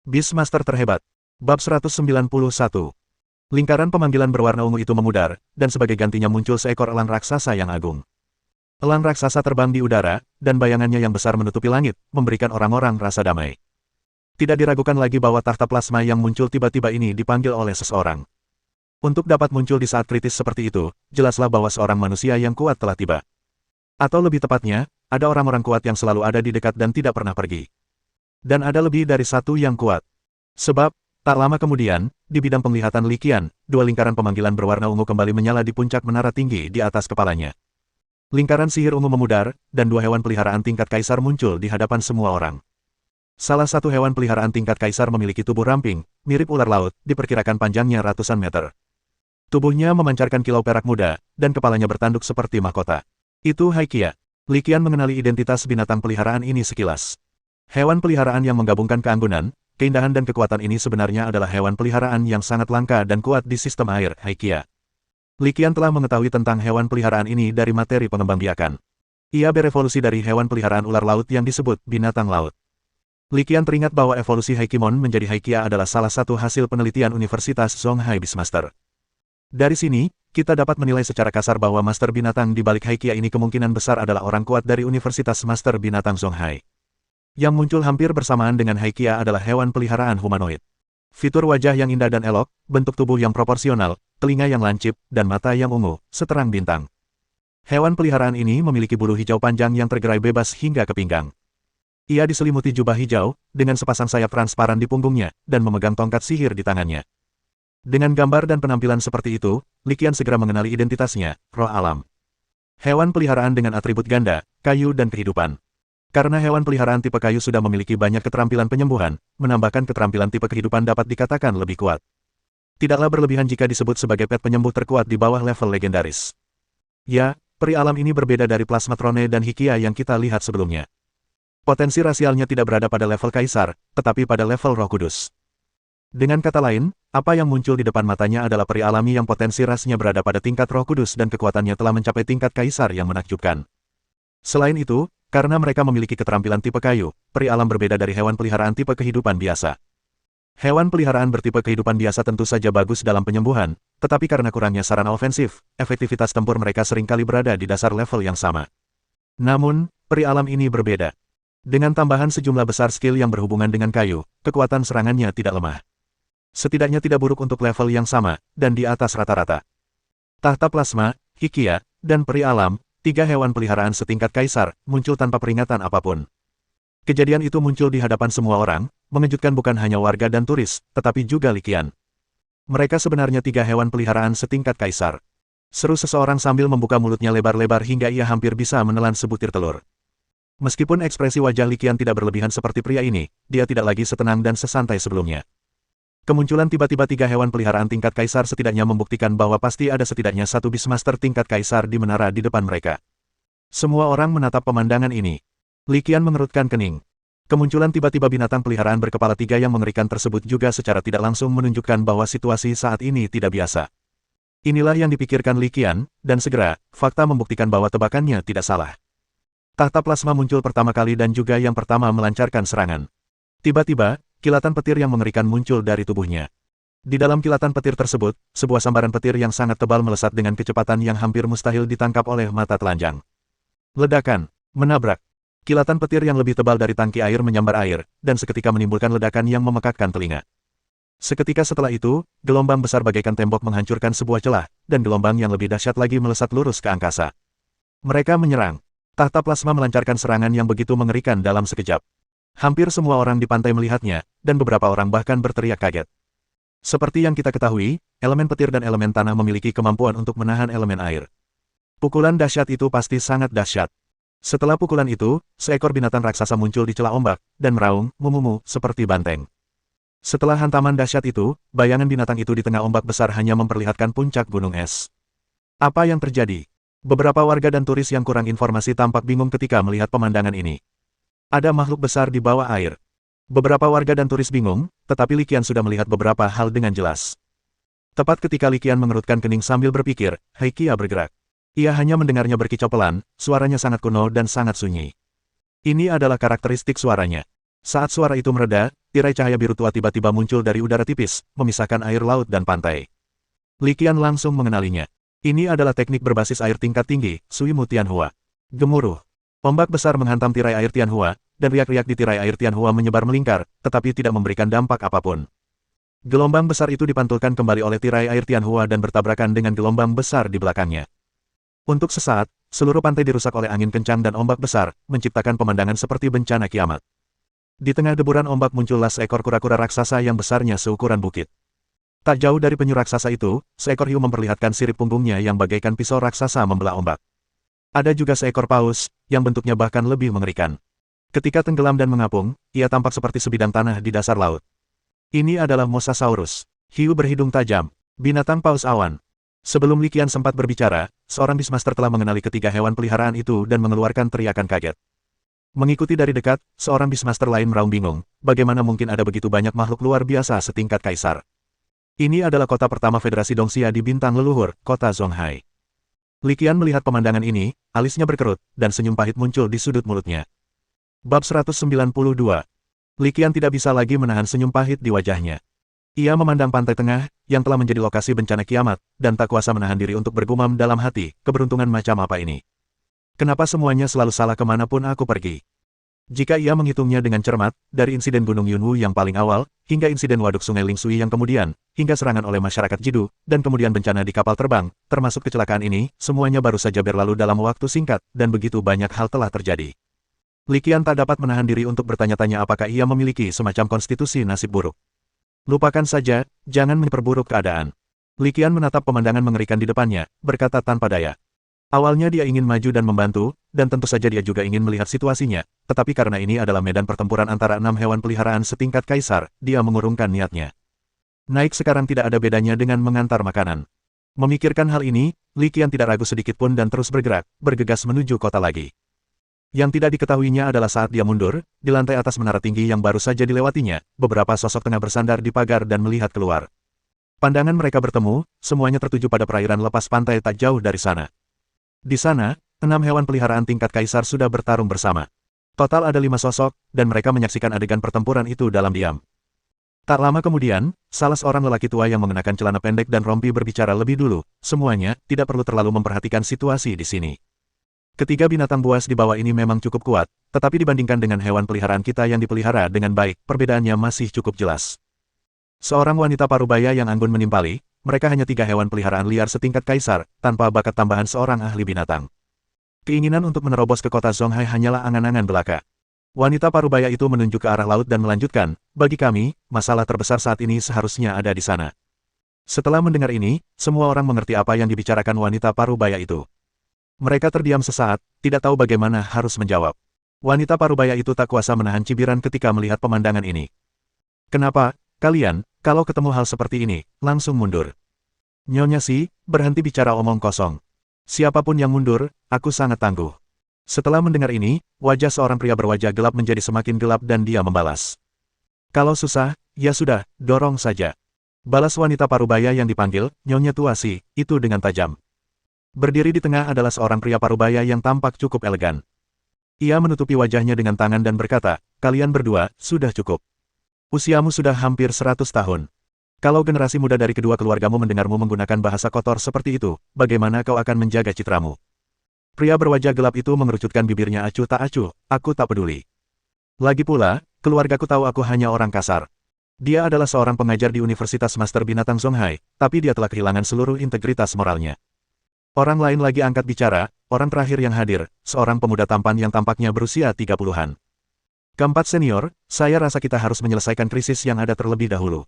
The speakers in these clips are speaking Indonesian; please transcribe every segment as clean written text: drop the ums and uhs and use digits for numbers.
Beastmaster terhebat. Bab 191. Lingkaran pemanggilan berwarna ungu itu memudar, dan sebagai gantinya muncul seekor elang raksasa yang agung. Elang raksasa terbang di udara, dan bayangannya yang besar menutupi langit, memberikan orang-orang rasa damai. Tidak diragukan lagi bahwa tahta plasma yang muncul tiba-tiba ini dipanggil oleh seseorang. Untuk dapat muncul di saat kritis seperti itu, jelaslah bahwa seorang manusia yang kuat telah tiba. Atau lebih tepatnya, ada orang-orang kuat yang selalu ada di dekat dan tidak pernah pergi. Dan ada lebih dari satu yang kuat. Sebab, tak lama kemudian, di bidang penglihatan Li Qian, dua lingkaran pemanggilan berwarna ungu kembali menyala di puncak menara tinggi di atas kepalanya. Lingkaran sihir ungu memudar, dan dua hewan peliharaan tingkat kaisar muncul di hadapan semua orang. Salah satu hewan peliharaan tingkat kaisar memiliki tubuh ramping, mirip ular laut, diperkirakan panjangnya ratusan meter. Tubuhnya memancarkan kilau perak muda, dan kepalanya bertanduk seperti mahkota. Itu Haikia. Li Qian mengenali identitas binatang peliharaan ini sekilas. Hewan peliharaan yang menggabungkan keanggunan, keindahan dan kekuatan ini sebenarnya adalah hewan peliharaan yang sangat langka dan kuat di sistem air, Haikia. Li Qian telah mengetahui tentang hewan peliharaan ini dari materi pengembangbiakan. Ia berevolusi dari hewan peliharaan ular laut yang disebut binatang laut. Li Qian teringat bahwa evolusi Haikimon menjadi Haikia adalah salah satu hasil penelitian Universitas Zonghai Beastmaster. Dari sini, kita dapat menilai secara kasar bahwa master binatang di balik Haikia ini kemungkinan besar adalah orang kuat dari Universitas Master Binatang Zonghai. Yang muncul hampir bersamaan dengan Haikia adalah hewan peliharaan humanoid. Fitur wajah yang indah dan elok, bentuk tubuh yang proporsional, telinga yang lancip, dan mata yang ungu, seterang bintang. Hewan peliharaan ini memiliki bulu hijau panjang yang tergerai bebas hingga ke pinggang. Ia diselimuti jubah hijau, dengan sepasang sayap transparan di punggungnya, dan memegang tongkat sihir di tangannya. Dengan gambar dan penampilan seperti itu, Li Qian segera mengenali identitasnya, roh alam. Hewan peliharaan dengan atribut ganda, kayu dan kehidupan. Karena hewan peliharaan tipe kayu sudah memiliki banyak keterampilan penyembuhan, menambahkan keterampilan tipe kehidupan dapat dikatakan lebih kuat. Tidaklah berlebihan jika disebut sebagai pet penyembuh terkuat di bawah level legendaris. Ya, peri alam ini berbeda dari Plasmatrone dan Hikia yang kita lihat sebelumnya. Potensi rasialnya tidak berada pada level kaisar, tetapi pada level roh kudus. Dengan kata lain, apa yang muncul di depan matanya adalah peri alami yang potensi rasnya berada pada tingkat roh kudus dan kekuatannya telah mencapai tingkat kaisar yang menakjubkan. Selain itu, karena mereka memiliki keterampilan tipe kayu, peri alam berbeda dari hewan peliharaan tipe kehidupan biasa. Hewan peliharaan bertipe kehidupan biasa tentu saja bagus dalam penyembuhan, tetapi karena kurangnya sarana ofensif, efektivitas tempur mereka seringkali berada di dasar level yang sama. Namun, peri alam ini berbeda. Dengan tambahan sejumlah besar skill yang berhubungan dengan kayu, kekuatan serangannya tidak lemah. Setidaknya tidak buruk untuk level yang sama, dan di atas rata-rata. Tahta plasma, Hikia, dan peri alam, tiga hewan peliharaan setingkat kaisar, muncul tanpa peringatan apapun. Kejadian itu muncul di hadapan semua orang, mengejutkan bukan hanya warga dan turis, tetapi juga Li Qian. Mereka sebenarnya tiga hewan peliharaan setingkat kaisar. Seru seseorang sambil membuka mulutnya lebar-lebar hingga ia hampir bisa menelan sebutir telur. Meskipun ekspresi wajah Li Qian tidak berlebihan seperti pria ini, dia tidak lagi setenang dan sesantai sebelumnya. Kemunculan tiba-tiba tiga hewan peliharaan tingkat kaisar setidaknya membuktikan bahwa pasti ada setidaknya satu Beastmaster tingkat kaisar di menara di depan mereka. Semua orang menatap pemandangan ini. Li Qian mengerutkan kening. Kemunculan tiba-tiba binatang peliharaan berkepala tiga yang mengerikan tersebut juga secara tidak langsung menunjukkan bahwa situasi saat ini tidak biasa. Inilah yang dipikirkan Li Qian, dan segera, fakta membuktikan bahwa tebakannya tidak salah. Tahta plasma muncul pertama kali dan juga yang pertama melancarkan serangan. Tiba-tiba, kilatan petir yang mengerikan muncul dari tubuhnya. Di dalam kilatan petir tersebut, sebuah sambaran petir yang sangat tebal melesat dengan kecepatan yang hampir mustahil ditangkap oleh mata telanjang. Ledakan, menabrak. Kilatan petir yang lebih tebal dari tangki air menyambar air, dan seketika menimbulkan ledakan yang memekakkan telinga. Seketika setelah itu, gelombang besar bagaikan tembok menghancurkan sebuah celah, dan gelombang yang lebih dahsyat lagi melesat lurus ke angkasa. Mereka menyerang. Tahta plasma melancarkan serangan yang begitu mengerikan dalam sekejap. Hampir semua orang di pantai melihatnya, dan beberapa orang bahkan berteriak kaget. Seperti yang kita ketahui, elemen petir dan elemen tanah memiliki kemampuan untuk menahan elemen air. Pukulan dahsyat itu pasti sangat dahsyat. Setelah pukulan itu, seekor binatang raksasa muncul di celah ombak, dan meraung, mumumu, seperti banteng. Setelah hantaman dahsyat itu, bayangan binatang itu di tengah ombak besar hanya memperlihatkan puncak gunung es. Apa yang terjadi? Beberapa warga dan turis yang kurang informasi tampak bingung ketika melihat pemandangan ini. Ada makhluk besar di bawah air. Beberapa warga dan turis bingung, tetapi Li Qian sudah melihat beberapa hal dengan jelas. Tepat ketika Li Qian mengerutkan kening sambil berpikir, Haikia bergerak. Ia hanya mendengarnya berkicau pelan, suaranya sangat kuno dan sangat sunyi. Ini adalah karakteristik suaranya. Saat suara itu mereda, tirai cahaya biru tua tiba-tiba muncul dari udara tipis, memisahkan air laut dan pantai. Li Qian langsung mengenalinya. Ini adalah teknik berbasis air tingkat tinggi, Sui Mu Tianhua. Gemuruh. Ombak besar menghantam tirai air Tianhua, dan riak-riak di tirai air Tianhua menyebar melingkar, tetapi tidak memberikan dampak apapun. Gelombang besar itu dipantulkan kembali oleh tirai air Tianhua dan bertabrakan dengan gelombang besar di belakangnya. Untuk sesaat, seluruh pantai dirusak oleh angin kencang dan ombak besar, menciptakan pemandangan seperti bencana kiamat. Di tengah deburan ombak muncullah seekor kura-kura raksasa yang besarnya seukuran bukit. Tak jauh dari penyu raksasa itu, seekor hiu memperlihatkan sirip punggungnya yang bagaikan pisau raksasa membelah ombak. Ada juga seekor paus, yang bentuknya bahkan lebih mengerikan. Ketika tenggelam dan mengapung, ia tampak seperti sebidang tanah di dasar laut. Ini adalah Mosasaurus, hiu berhidung tajam, binatang paus awan. Sebelum Li Qian sempat berbicara, seorang Beastmaster telah mengenali ketiga hewan peliharaan itu dan mengeluarkan teriakan kaget. Mengikuti dari dekat, seorang Beastmaster lain meraung bingung, bagaimana mungkin ada begitu banyak makhluk luar biasa setingkat kaisar. Ini adalah kota pertama Federasi Dongxia di bintang leluhur, kota Zonghai. Li Qian melihat pemandangan ini, alisnya berkerut, dan senyum pahit muncul di sudut mulutnya. Bab 192. Li Qian tidak bisa lagi menahan senyum pahit di wajahnya. Ia memandang pantai tengah, yang telah menjadi lokasi bencana kiamat, dan tak kuasa menahan diri untuk bergumam dalam hati, keberuntungan macam apa ini. Kenapa semuanya selalu salah kemanapun aku pergi? Jika ia menghitungnya dengan cermat, dari insiden Gunung Yunwu yang paling awal, hingga insiden Waduk Sungai Lingsui yang kemudian, hingga serangan oleh masyarakat Jidu, dan kemudian bencana di kapal terbang, termasuk kecelakaan ini, semuanya baru saja berlalu dalam waktu singkat, dan begitu banyak hal telah terjadi. Li Qian tak dapat menahan diri untuk bertanya-tanya apakah ia memiliki semacam konstitusi nasib buruk. Lupakan saja, jangan memperburuk keadaan. Li Qian menatap pemandangan mengerikan di depannya, berkata tanpa daya. Awalnya dia ingin maju dan membantu, dan tentu saja dia juga ingin melihat situasinya, tetapi karena ini adalah medan pertempuran antara 6 hewan peliharaan setingkat kaisar, dia mengurungkan niatnya. Naik sekarang tidak ada bedanya dengan mengantar makanan. Memikirkan hal ini, Li Qian tidak ragu sedikit pun dan terus bergerak, bergegas menuju kota lagi. Yang tidak diketahuinya adalah saat dia mundur, di lantai atas menara tinggi yang baru saja dilewatinya, beberapa sosok tengah bersandar di pagar dan melihat keluar. Pandangan mereka bertemu, semuanya tertuju pada perairan lepas pantai tak jauh dari sana. Di sana, 6 hewan peliharaan tingkat kaisar sudah bertarung bersama. Total ada 5 sosok, dan mereka menyaksikan adegan pertempuran itu dalam diam. Tak lama kemudian, salah seorang lelaki tua yang mengenakan celana pendek dan rompi berbicara lebih dulu, semuanya, tidak perlu terlalu memperhatikan situasi di sini. Ketiga binatang buas di bawah ini memang cukup kuat, tetapi dibandingkan dengan hewan peliharaan kita yang dipelihara dengan baik, perbedaannya masih cukup jelas. Seorang wanita parubaya yang anggun menimpali, mereka hanya 3 hewan peliharaan liar setingkat kaisar, tanpa bakat tambahan seorang ahli binatang. Keinginan untuk menerobos ke kota Zonghai hanyalah angan-angan belaka. Wanita parubaya itu menunjuk ke arah laut dan melanjutkan, bagi kami, masalah terbesar saat ini seharusnya ada di sana. Setelah mendengar ini, semua orang mengerti apa yang dibicarakan wanita parubaya itu. Mereka terdiam sesaat, tidak tahu bagaimana harus menjawab. Wanita parubaya itu tak kuasa menahan cibiran ketika melihat pemandangan ini. Kenapa, kalian, kalau ketemu hal seperti ini, langsung mundur? Nyonya Si, berhenti bicara omong kosong. Siapapun yang mundur, aku sangat tangguh. Setelah mendengar ini, wajah seorang pria berwajah gelap menjadi semakin gelap dan dia membalas. Kalau susah, ya sudah, dorong saja. Balas wanita parubaya yang dipanggil, Nyonya Tua Si, itu dengan tajam. Berdiri di tengah adalah seorang pria parubaya yang tampak cukup elegan. Ia menutupi wajahnya dengan tangan dan berkata, kalian berdua, sudah cukup. Usiamu sudah hampir 100 tahun. Kalau generasi muda dari kedua keluargamu mendengarmu menggunakan bahasa kotor seperti itu, bagaimana kau akan menjaga citramu? Pria berwajah gelap itu mengerucutkan bibirnya acuh tak acuh, aku tak peduli. Lagi pula, keluargaku tahu aku hanya orang kasar. Dia adalah seorang pengajar di Universitas Master Binatang Zonghai, tapi dia telah kehilangan seluruh integritas moralnya. Orang lain lagi angkat bicara, orang terakhir yang hadir, seorang pemuda tampan yang tampaknya berusia 30-an. Keempat senior, saya rasa kita harus menyelesaikan krisis yang ada terlebih dahulu.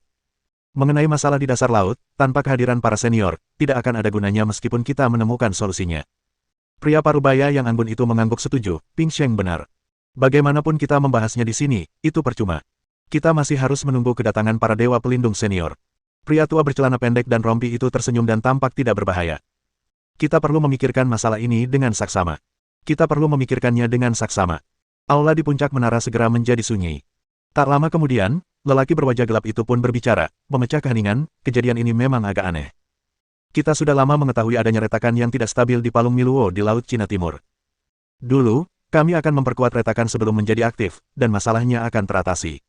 Mengenai masalah di dasar laut, tanpa kehadiran para senior, tidak akan ada gunanya meskipun kita menemukan solusinya. Pria parubaya yang anggun itu mengangguk setuju, Ping Sheng benar. Bagaimanapun kita membahasnya di sini, itu percuma. Kita masih harus menunggu kedatangan para dewa pelindung senior. Pria tua bercelana pendek dan rompi itu tersenyum dan tampak tidak berbahaya. Kita perlu memikirkan masalah ini dengan saksama. Kita perlu memikirkannya dengan saksama. Aula di puncak menara segera menjadi sunyi. Tak lama kemudian, lelaki berwajah gelap itu pun berbicara, memecah keheningan, kejadian ini memang agak aneh. Kita sudah lama mengetahui adanya retakan yang tidak stabil di Palung Miluo di Laut Cina Timur. Dulu, Kami akan memperkuat retakan sebelum menjadi aktif, dan masalahnya akan teratasi.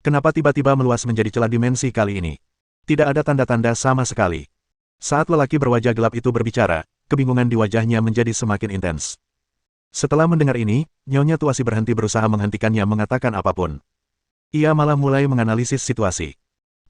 Kenapa tiba-tiba meluas menjadi celah dimensi kali ini? Tidak ada tanda-tanda sama sekali. Saat lelaki berwajah gelap itu berbicara, kebingungan di wajahnya menjadi semakin intens. Setelah mendengar ini, Nyonya Tuasi berhenti berusaha menghentikannya mengatakan apapun. Ia malah mulai menganalisis situasi.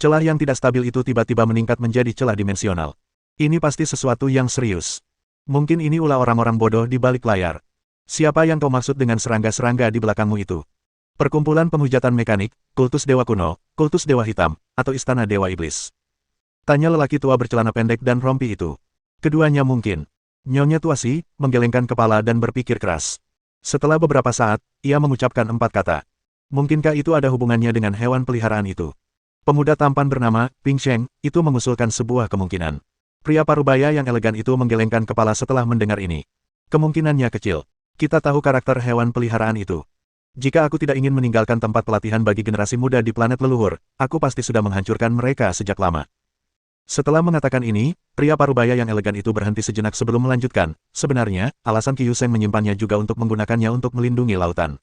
Celah yang tidak stabil itu tiba-tiba meningkat menjadi celah dimensional. Ini pasti sesuatu yang serius. Mungkin ini ulah orang-orang bodoh di balik layar. Siapa yang kau maksud dengan serangga-serangga di belakangmu itu? Perkumpulan penghujatan mekanik, kultus dewa kuno, kultus dewa hitam, atau istana dewa iblis? Tanya lelaki tua bercelana pendek dan rompi itu. Keduanya mungkin. Nyonya Tuasi menggelengkan kepala dan berpikir keras. Setelah beberapa saat, ia mengucapkan 4 kata. Mungkinkah itu ada hubungannya dengan hewan peliharaan itu? Pemuda tampan bernama Ping Sheng itu mengusulkan sebuah kemungkinan. Pria parubaya yang elegan itu menggelengkan kepala setelah mendengar ini. Kemungkinannya kecil. Kita tahu karakter hewan peliharaan itu. Jika aku tidak ingin meninggalkan tempat pelatihan bagi generasi muda di planet leluhur, aku pasti sudah menghancurkan mereka sejak lama. Setelah mengatakan ini, pria parubaya yang elegan itu berhenti sejenak sebelum melanjutkan. Sebenarnya, alasan Qiu Sheng menyimpannya juga untuk menggunakannya untuk melindungi lautan.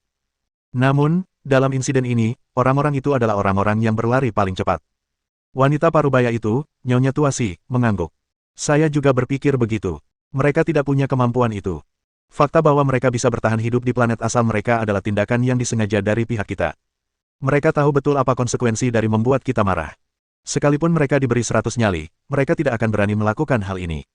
Namun, dalam insiden ini, orang-orang itu adalah orang-orang yang berlari paling cepat. Wanita parubaya itu, Nyonya Tuasi, mengangguk. Saya juga berpikir begitu. Mereka tidak punya kemampuan itu. Fakta bahwa mereka bisa bertahan hidup di planet asal mereka adalah tindakan yang disengaja dari pihak kita. Mereka tahu betul apa konsekuensi dari membuat kita marah. Sekalipun mereka diberi 100 nyali, mereka tidak akan berani melakukan hal ini.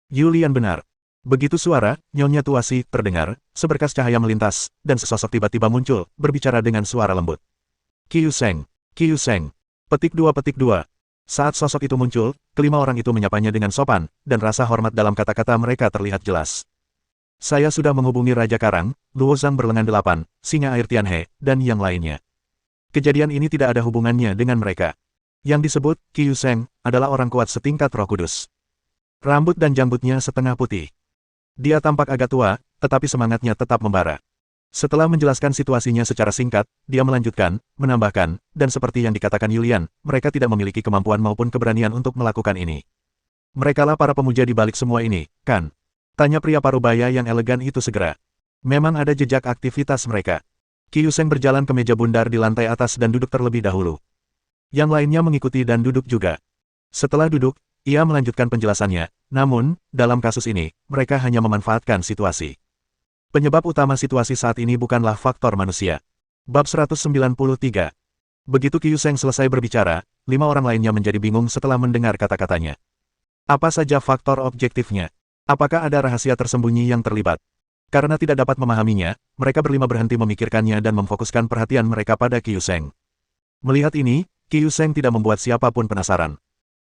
Yulian benar. Begitu suara Nyonya Tuasi terdengar, seberkas cahaya melintas, dan sesosok tiba-tiba muncul, berbicara dengan suara lembut. Qiu Sheng, Qiu Sheng. Petik 2. Saat sosok itu muncul, kelima orang itu menyapanya dengan sopan, dan rasa hormat dalam kata-kata mereka terlihat jelas. Saya sudah menghubungi Raja Karang, Luo Zhang berlengan 8, Singa Air Tianhe, dan yang lainnya. Kejadian ini tidak ada hubungannya dengan mereka. Yang disebut Qiu Sheng adalah orang kuat setingkat Roh Kudus. Rambut dan janggutnya setengah putih. Dia tampak agak tua, tetapi semangatnya tetap membara. Setelah menjelaskan situasinya secara singkat, dia melanjutkan, menambahkan, dan seperti yang dikatakan Yulian, mereka tidak memiliki kemampuan maupun keberanian untuk melakukan ini. Merekalah para pemuja di balik semua ini, kan? Tanya pria parubaya yang elegan itu segera. Memang ada jejak aktivitas mereka. Qiu Sheng berjalan ke meja bundar di lantai atas dan duduk terlebih dahulu. Yang lainnya mengikuti dan duduk juga. Setelah duduk, ia melanjutkan penjelasannya, namun, dalam kasus ini, mereka hanya memanfaatkan situasi. Penyebab utama situasi saat ini bukanlah faktor manusia. Bab 193. Begitu Qiu Sheng selesai berbicara, 5 orang lainnya menjadi bingung setelah mendengar kata-katanya. Apa saja faktor objektifnya? Apakah ada rahasia tersembunyi yang terlibat? Karena tidak dapat memahaminya, mereka berlima berhenti memikirkannya dan memfokuskan perhatian mereka pada Qiu Sheng. Melihat ini, Qiu Sheng tidak membuat siapapun penasaran.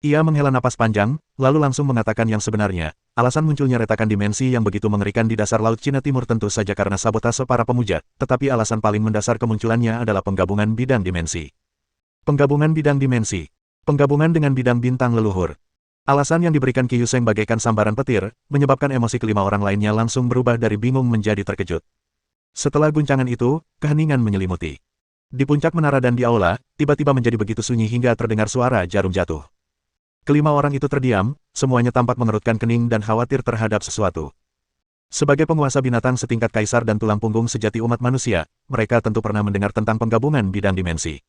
Ia menghela napas panjang, lalu langsung mengatakan yang sebenarnya. Alasan munculnya retakan dimensi yang begitu mengerikan di dasar Laut Cina Timur tentu saja karena sabotase para pemuja, tetapi alasan paling mendasar kemunculannya adalah penggabungan bidang dimensi. Penggabungan bidang dimensi. Penggabungan dengan bidang bintang leluhur. Alasan yang diberikan Qiu Sheng bagaikan sambaran petir, menyebabkan emosi kelima orang lainnya langsung berubah dari bingung menjadi terkejut. Setelah guncangan itu, keheningan menyelimuti. Di puncak menara dan di aula, tiba-tiba menjadi begitu sunyi hingga terdengar suara jarum jatuh. Kelima orang itu terdiam, semuanya tampak mengerutkan kening dan khawatir terhadap sesuatu. Sebagai penguasa binatang setingkat kaisar dan tulang punggung sejati umat manusia, mereka tentu pernah mendengar tentang penggabungan bidang dimensi.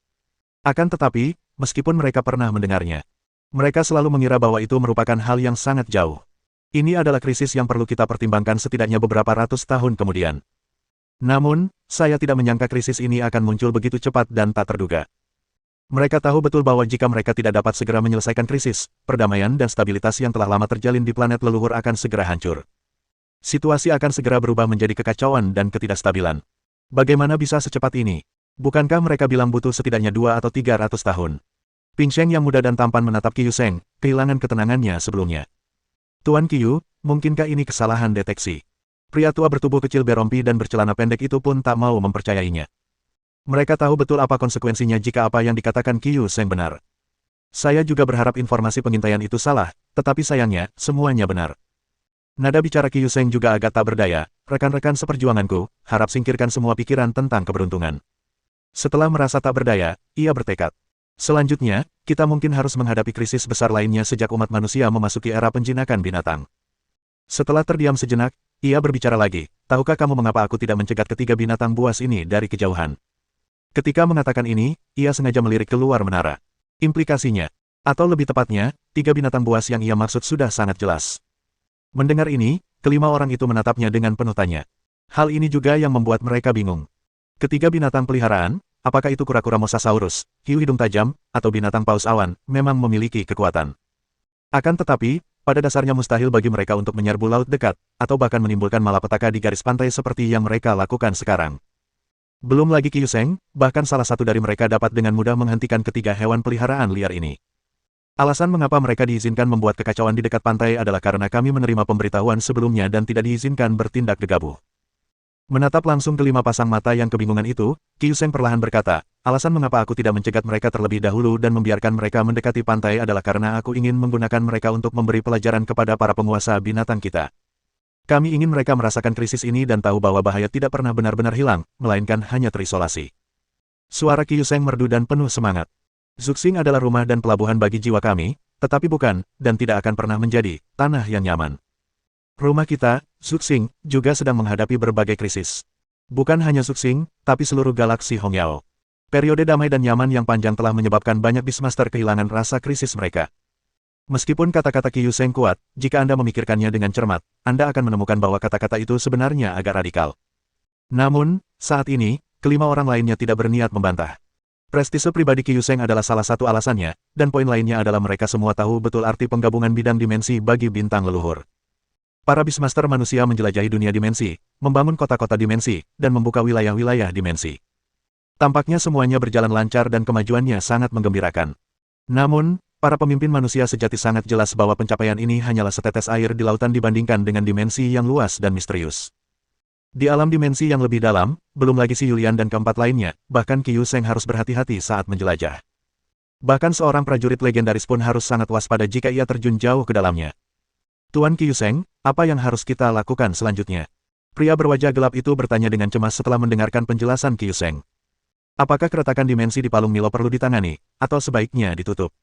Akan tetapi, meskipun mereka pernah mendengarnya, mereka selalu mengira bahwa itu merupakan hal yang sangat jauh. Ini adalah krisis yang perlu kita pertimbangkan setidaknya beberapa ratus tahun kemudian. Namun, saya tidak menyangka krisis ini akan muncul begitu cepat dan tak terduga. Mereka tahu betul bahwa jika mereka tidak dapat segera menyelesaikan krisis, perdamaian dan stabilitas yang telah lama terjalin di planet leluhur akan segera hancur. Situasi akan segera berubah menjadi kekacauan dan ketidakstabilan. Bagaimana bisa secepat ini? Bukankah mereka bilang butuh setidaknya 2 atau 300 tahun? Ping Sheng yang muda dan tampan menatap Qiu Sheng, kehilangan ketenangannya sebelumnya. Tuan Qiu, mungkinkah ini kesalahan deteksi? Pria tua bertubuh kecil berompi dan bercelana pendek itu pun tak mau mempercayainya. Mereka tahu betul apa konsekuensinya jika apa yang dikatakan Qiu Sheng benar. Saya juga berharap informasi pengintaian itu salah, tetapi sayangnya, semuanya benar. Nada bicara Qiu Sheng juga agak tak berdaya, rekan-rekan seperjuanganku, harap singkirkan semua pikiran tentang keberuntungan. Setelah merasa tak berdaya, ia bertekad. Selanjutnya, kita mungkin harus menghadapi krisis besar lainnya sejak umat manusia memasuki era penjinakan binatang. Setelah terdiam sejenak, ia berbicara lagi, tahukah kamu mengapa aku tidak mencegat ketiga binatang buas ini dari kejauhan? Ketika mengatakan ini, ia sengaja melirik keluar menara. Implikasinya, atau lebih tepatnya, tiga binatang buas yang ia maksud sudah sangat jelas. Mendengar ini, kelima orang itu menatapnya dengan penuh tanya. Hal ini juga yang membuat mereka bingung. Ketiga binatang peliharaan, apakah itu kura-kura mosasaurus, hiu hidung tajam, atau binatang paus awan, memang memiliki kekuatan. Akan tetapi, pada dasarnya mustahil bagi mereka untuk menyerbu laut dekat, atau bahkan menimbulkan malapetaka di garis pantai seperti yang mereka lakukan sekarang. Belum lagi Kyuseng, bahkan salah satu dari mereka dapat dengan mudah menghentikan ketiga hewan peliharaan liar ini. Alasan mengapa mereka diizinkan membuat kekacauan di dekat pantai adalah karena kami menerima pemberitahuan sebelumnya dan tidak diizinkan bertindak gegabah. Menatap langsung kelima pasang mata yang kebingungan itu, Kyuseng perlahan berkata, alasan mengapa aku tidak mencegat mereka terlebih dahulu dan membiarkan mereka mendekati pantai adalah karena aku ingin menggunakan mereka untuk memberi pelajaran kepada para penguasa binatang kita. Kami ingin mereka merasakan krisis ini dan tahu bahwa bahaya tidak pernah benar-benar hilang, melainkan hanya terisolasi. Suara Kyuseng merdu dan penuh semangat. Zuxing adalah rumah dan pelabuhan bagi jiwa kami, tetapi bukan, dan tidak akan pernah menjadi, tanah yang nyaman. Rumah kita, Zuxing, juga sedang menghadapi berbagai krisis. Bukan hanya Zuxing, tapi seluruh galaksi Hongyao. Periode damai dan nyaman yang panjang telah menyebabkan banyak Beastmaster kehilangan rasa krisis mereka. Meskipun kata-kata Kyuseng kuat, jika Anda memikirkannya dengan cermat, Anda akan menemukan bahwa kata-kata itu sebenarnya agak radikal. Namun, saat ini, kelima orang lainnya tidak berniat membantah. Prestise pribadi Kyuseng adalah salah satu alasannya, dan poin lainnya adalah mereka semua tahu betul arti penggabungan bidang dimensi bagi bintang leluhur. Para Beastmaster manusia menjelajahi dunia dimensi, membangun kota-kota dimensi, dan membuka wilayah-wilayah dimensi. Tampaknya semuanya berjalan lancar dan kemajuannya sangat menggembirakan. Namun, para pemimpin manusia sejati sangat jelas bahwa pencapaian ini hanyalah setetes air di lautan dibandingkan dengan dimensi yang luas dan misterius. Di alam dimensi yang lebih dalam, belum lagi si Yulian dan keempat lainnya, bahkan Kyuseng harus berhati-hati saat menjelajah. Bahkan seorang prajurit legendaris pun harus sangat waspada jika ia terjun jauh ke dalamnya. Tuan Kyuseng, apa yang harus kita lakukan selanjutnya? Pria berwajah gelap itu bertanya dengan cemas setelah mendengarkan penjelasan Kyuseng. Apakah keretakan dimensi di palung Milo perlu ditangani, atau sebaiknya ditutup?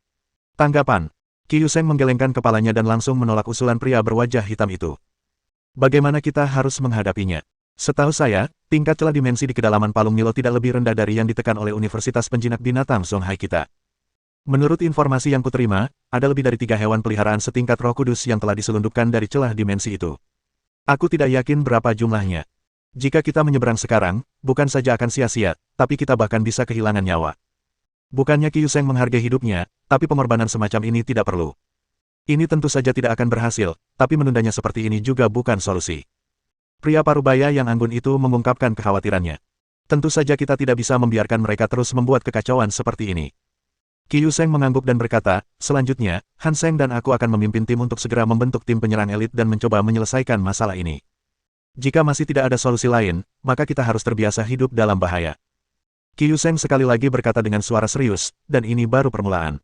Tanggapan. Kyuseng menggelengkan kepalanya dan langsung menolak usulan pria berwajah hitam itu. Bagaimana kita harus menghadapinya? Setahu saya, tingkat celah dimensi di kedalaman palung Milo tidak lebih rendah dari yang ditekan oleh Universitas Penjinak Binatang Songhai kita. Menurut informasi yang kuterima, ada lebih dari 3 hewan peliharaan setingkat Roh Kudus yang telah diselundupkan dari celah dimensi itu. Aku tidak yakin berapa jumlahnya. Jika kita menyeberang sekarang, bukan saja akan sia-sia, tapi kita bahkan bisa kehilangan nyawa. Bukannya Kyuseng menghargai hidupnya, tapi pengorbanan semacam ini tidak perlu. Ini tentu saja tidak akan berhasil, tapi menundanya seperti ini juga bukan solusi. Pria parubaya yang anggun itu mengungkapkan kekhawatirannya. Tentu saja kita tidak bisa membiarkan mereka terus membuat kekacauan seperti ini. Kyuseng mengangguk dan berkata, selanjutnya, Han Seng dan aku akan memimpin tim untuk segera membentuk tim penyerang elit dan mencoba menyelesaikan masalah ini. Jika masih tidak ada solusi lain, maka kita harus terbiasa hidup dalam bahaya. Kyuseng sekali lagi berkata dengan suara serius, dan ini baru permulaan.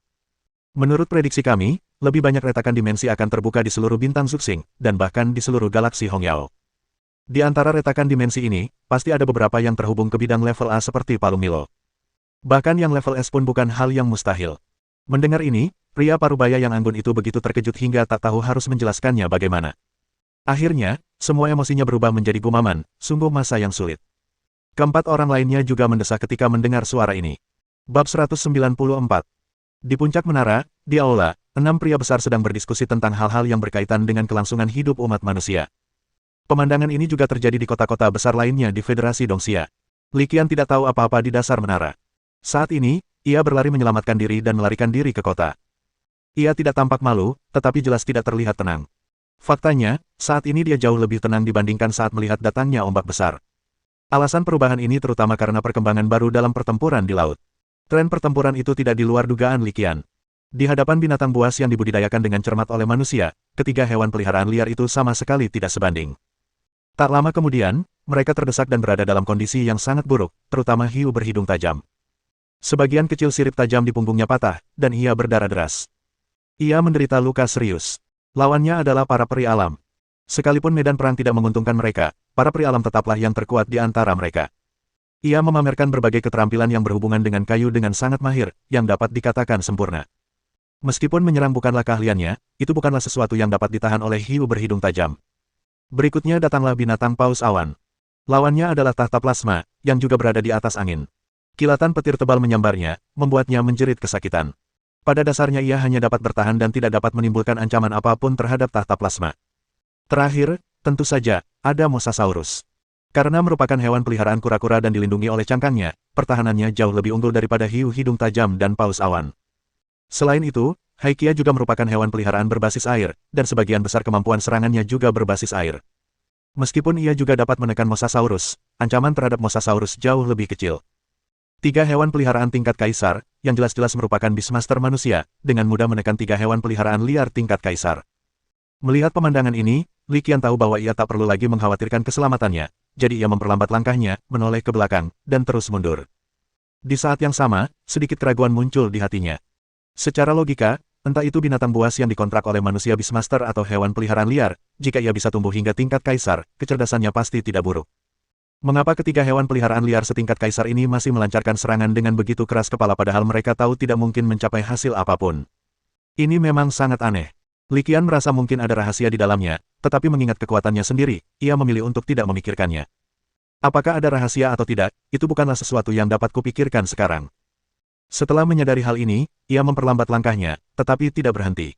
Menurut prediksi kami, lebih banyak retakan dimensi akan terbuka di seluruh bintang Zuxing, dan bahkan di seluruh galaksi Hongyao. Di antara retakan dimensi ini, pasti ada beberapa yang terhubung ke bidang level A seperti palung Milo. Bahkan yang level S pun bukan hal yang mustahil. Mendengar ini, pria parubaya yang anggun itu begitu terkejut hingga tak tahu harus menjelaskannya bagaimana. Akhirnya, semua emosinya berubah menjadi gumaman, sungguh masa yang sulit. Keempat orang lainnya juga mendesak ketika mendengar suara ini. Bab 194. Di puncak menara, di aula, 6 pria besar sedang berdiskusi tentang hal-hal yang berkaitan dengan kelangsungan hidup umat manusia. Pemandangan ini juga terjadi di kota-kota besar lainnya di Federasi Dongxia. Li Qian tidak tahu apa-apa di dasar menara. Saat ini, ia berlari menyelamatkan diri dan melarikan diri ke kota. Ia tidak tampak malu, tetapi jelas tidak terlihat tenang. Faktanya, saat ini dia jauh lebih tenang dibandingkan saat melihat datangnya ombak besar. Alasan perubahan ini terutama karena perkembangan baru dalam pertempuran di laut. Tren pertempuran itu tidak di luar dugaan Li Qian. Di hadapan binatang buas yang dibudidayakan dengan cermat oleh manusia, ketiga hewan peliharaan liar itu sama sekali tidak sebanding. Tak lama kemudian, mereka terdesak dan berada dalam kondisi yang sangat buruk, terutama hiu berhidung tajam. Sebagian kecil sirip tajam di punggungnya patah, dan ia berdarah deras. Ia menderita luka serius. Lawannya adalah para peri alam. Sekalipun medan perang tidak menguntungkan mereka, para peri alam tetaplah yang terkuat di antara mereka. Ia memamerkan berbagai keterampilan yang berhubungan dengan kayu dengan sangat mahir, yang dapat dikatakan sempurna. Meskipun menyerang bukanlah keahliannya, itu bukanlah sesuatu yang dapat ditahan oleh hiu berhidung tajam. Berikutnya datanglah binatang paus awan. Lawannya adalah tahta plasma, yang juga berada di atas angin. Kilatan petir tebal menyambarnya, membuatnya menjerit kesakitan. Pada dasarnya ia hanya dapat bertahan dan tidak dapat menimbulkan ancaman apapun terhadap tahta plasma. Terakhir, tentu saja, ada Mosasaurus. Karena merupakan hewan peliharaan kura-kura dan dilindungi oleh cangkangnya, pertahanannya jauh lebih unggul daripada hiu hidung tajam dan paus awan. Selain itu, Haikia juga merupakan hewan peliharaan berbasis air, dan sebagian besar kemampuan serangannya juga berbasis air. Meskipun ia juga dapat menekan Mosasaurus, ancaman terhadap Mosasaurus jauh lebih kecil. Tiga hewan peliharaan tingkat kaisar, yang jelas-jelas merupakan Beastmaster manusia, dengan mudah menekan tiga hewan peliharaan liar tingkat kaisar. Melihat pemandangan ini, Li Qian tahu bahwa ia tak perlu lagi mengkhawatirkan keselamatannya, jadi ia memperlambat langkahnya, menoleh ke belakang, dan terus mundur. Di saat yang sama, sedikit keraguan muncul di hatinya. Secara logika, entah itu binatang buas yang dikontrak oleh manusia Beastmaster atau hewan peliharaan liar, jika ia bisa tumbuh hingga tingkat kaisar, kecerdasannya pasti tidak buruk. Mengapa ketiga hewan peliharaan liar setingkat kaisar ini masih melancarkan serangan dengan begitu keras kepala padahal mereka tahu tidak mungkin mencapai hasil apapun? Ini memang sangat aneh. Li Qian merasa mungkin ada rahasia di dalamnya, tetapi mengingat kekuatannya sendiri, ia memilih untuk tidak memikirkannya. Apakah ada rahasia atau tidak, itu bukanlah sesuatu yang dapat kupikirkan sekarang. Setelah menyadari hal ini, ia memperlambat langkahnya, tetapi tidak berhenti.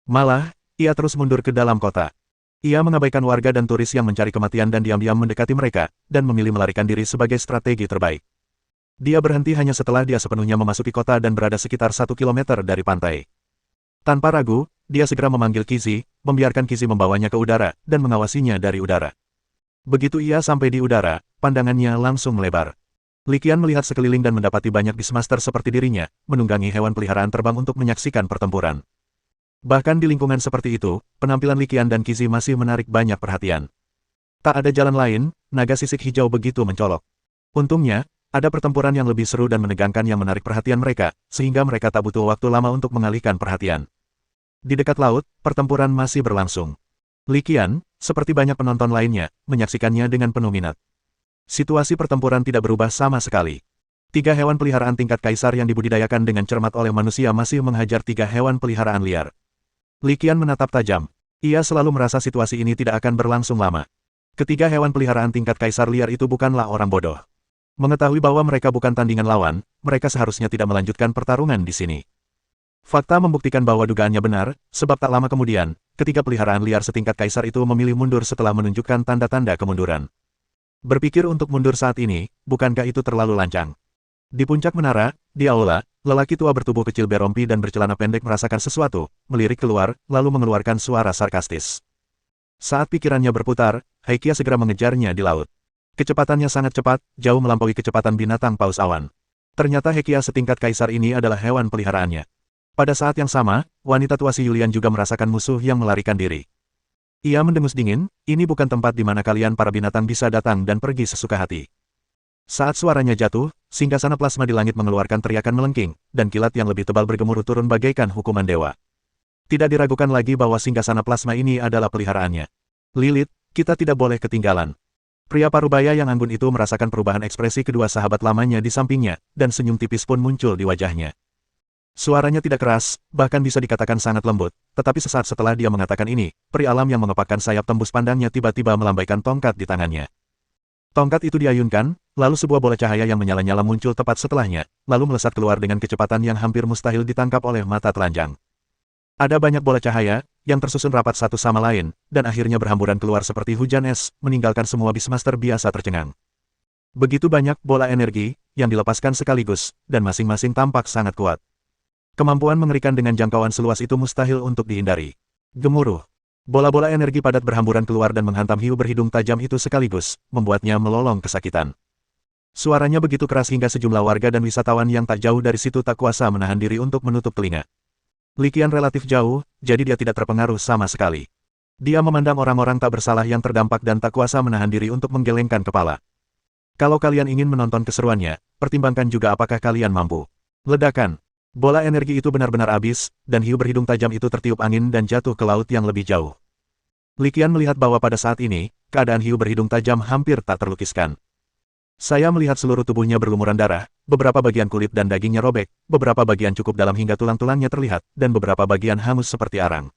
Malah, ia terus mundur ke dalam kota. Ia mengabaikan warga dan turis yang mencari kematian dan diam-diam mendekati mereka, dan memilih melarikan diri sebagai strategi terbaik. Dia berhenti hanya setelah dia sepenuhnya memasuki kota dan berada sekitar 1 kilometer dari pantai. Tanpa ragu, dia segera memanggil Kizi, membiarkan Kizi membawanya ke udara, dan mengawasinya dari udara. Begitu ia sampai di udara, pandangannya langsung melebar. Li Qian melihat sekeliling dan mendapati banyak Beastmaster seperti dirinya, menunggangi hewan peliharaan terbang untuk menyaksikan pertempuran. Bahkan di lingkungan seperti itu, penampilan Li Qian dan Kizi masih menarik banyak perhatian. Tak ada jalan lain, naga sisik hijau begitu mencolok. Untungnya, ada pertempuran yang lebih seru dan menegangkan yang menarik perhatian mereka, sehingga mereka tak butuh waktu lama untuk mengalihkan perhatian. Di dekat laut, pertempuran masih berlangsung. Li Qian, seperti banyak penonton lainnya, menyaksikannya dengan penuh minat. Situasi pertempuran tidak berubah sama sekali. Tiga hewan peliharaan tingkat kaisar yang dibudidayakan dengan cermat oleh manusia masih menghajar tiga hewan peliharaan liar. Li Qian menatap tajam. Ia selalu merasa situasi ini tidak akan berlangsung lama. Ketiga hewan peliharaan tingkat kaisar liar itu bukanlah orang bodoh. Mengetahui bahwa mereka bukan tandingan lawan, mereka seharusnya tidak melanjutkan pertarungan di sini. Fakta membuktikan bahwa dugaannya benar, sebab tak lama kemudian, ketiga peliharaan liar setingkat kaisar itu memilih mundur setelah menunjukkan tanda-tanda kemunduran. Berpikir untuk mundur saat ini, bukankah itu terlalu lancang? Di puncak menara, di aula, lelaki tua bertubuh kecil berompi dan bercelana pendek merasakan sesuatu, melirik keluar, lalu mengeluarkan suara sarkastis. Saat pikirannya berputar, Haikia segera mengejarnya di laut. Kecepatannya sangat cepat, jauh melampaui kecepatan binatang paus awan. Ternyata Haikia setingkat kaisar ini adalah hewan peliharaannya. Pada saat yang sama, wanita tua si Yulian juga merasakan musuh yang melarikan diri. Ia mendengus dingin, ini bukan tempat di mana kalian para binatang bisa datang dan pergi sesuka hati. Saat suaranya jatuh, singgasana plasma di langit mengeluarkan teriakan melengking, dan kilat yang lebih tebal bergemuruh turun bagaikan hukuman dewa. Tidak diragukan lagi bahwa singgasana plasma ini adalah peliharaannya. Lilith, kita tidak boleh ketinggalan. Pria parubaya yang anggun itu merasakan perubahan ekspresi kedua sahabat lamanya di sampingnya, dan senyum tipis pun muncul di wajahnya. Suaranya tidak keras, bahkan bisa dikatakan sangat lembut, tetapi sesaat setelah dia mengatakan ini, peri alam yang mengepakkan sayap tembus pandangnya tiba-tiba melambaikan tongkat di tangannya. Tongkat itu diayunkan, lalu sebuah bola cahaya yang menyala-nyala muncul tepat setelahnya, lalu melesat keluar dengan kecepatan yang hampir mustahil ditangkap oleh mata telanjang. Ada banyak bola cahaya, yang tersusun rapat satu sama lain, dan akhirnya berhamburan keluar seperti hujan es, meninggalkan semua Beastmaster biasa tercengang. Begitu banyak bola energi, yang dilepaskan sekaligus, dan masing-masing tampak sangat kuat. Kemampuan mengerikan dengan jangkauan seluas itu mustahil untuk dihindari. Gemuruh. Bola-bola energi padat berhamburan keluar dan menghantam hiu berhidung tajam itu sekaligus, membuatnya melolong kesakitan. Suaranya begitu keras hingga sejumlah warga dan wisatawan yang tak jauh dari situ tak kuasa menahan diri untuk menutup telinga. Li Qian relatif jauh, jadi dia tidak terpengaruh sama sekali. Dia memandang orang-orang tak bersalah yang terdampak dan tak kuasa menahan diri untuk menggelengkan kepala. Kalau kalian ingin menonton keseruannya, pertimbangkan juga apakah kalian mampu. Ledakan. Bola energi itu benar-benar habis, dan hiu berhidung tajam itu tertiup angin dan jatuh ke laut yang lebih jauh. Li Qian melihat bahwa pada saat ini, keadaan hiu berhidung tajam hampir tak terlukiskan. Saya melihat seluruh tubuhnya berlumuran darah, beberapa bagian kulit dan dagingnya robek, beberapa bagian cukup dalam hingga tulang-tulangnya terlihat, dan beberapa bagian hangus seperti arang.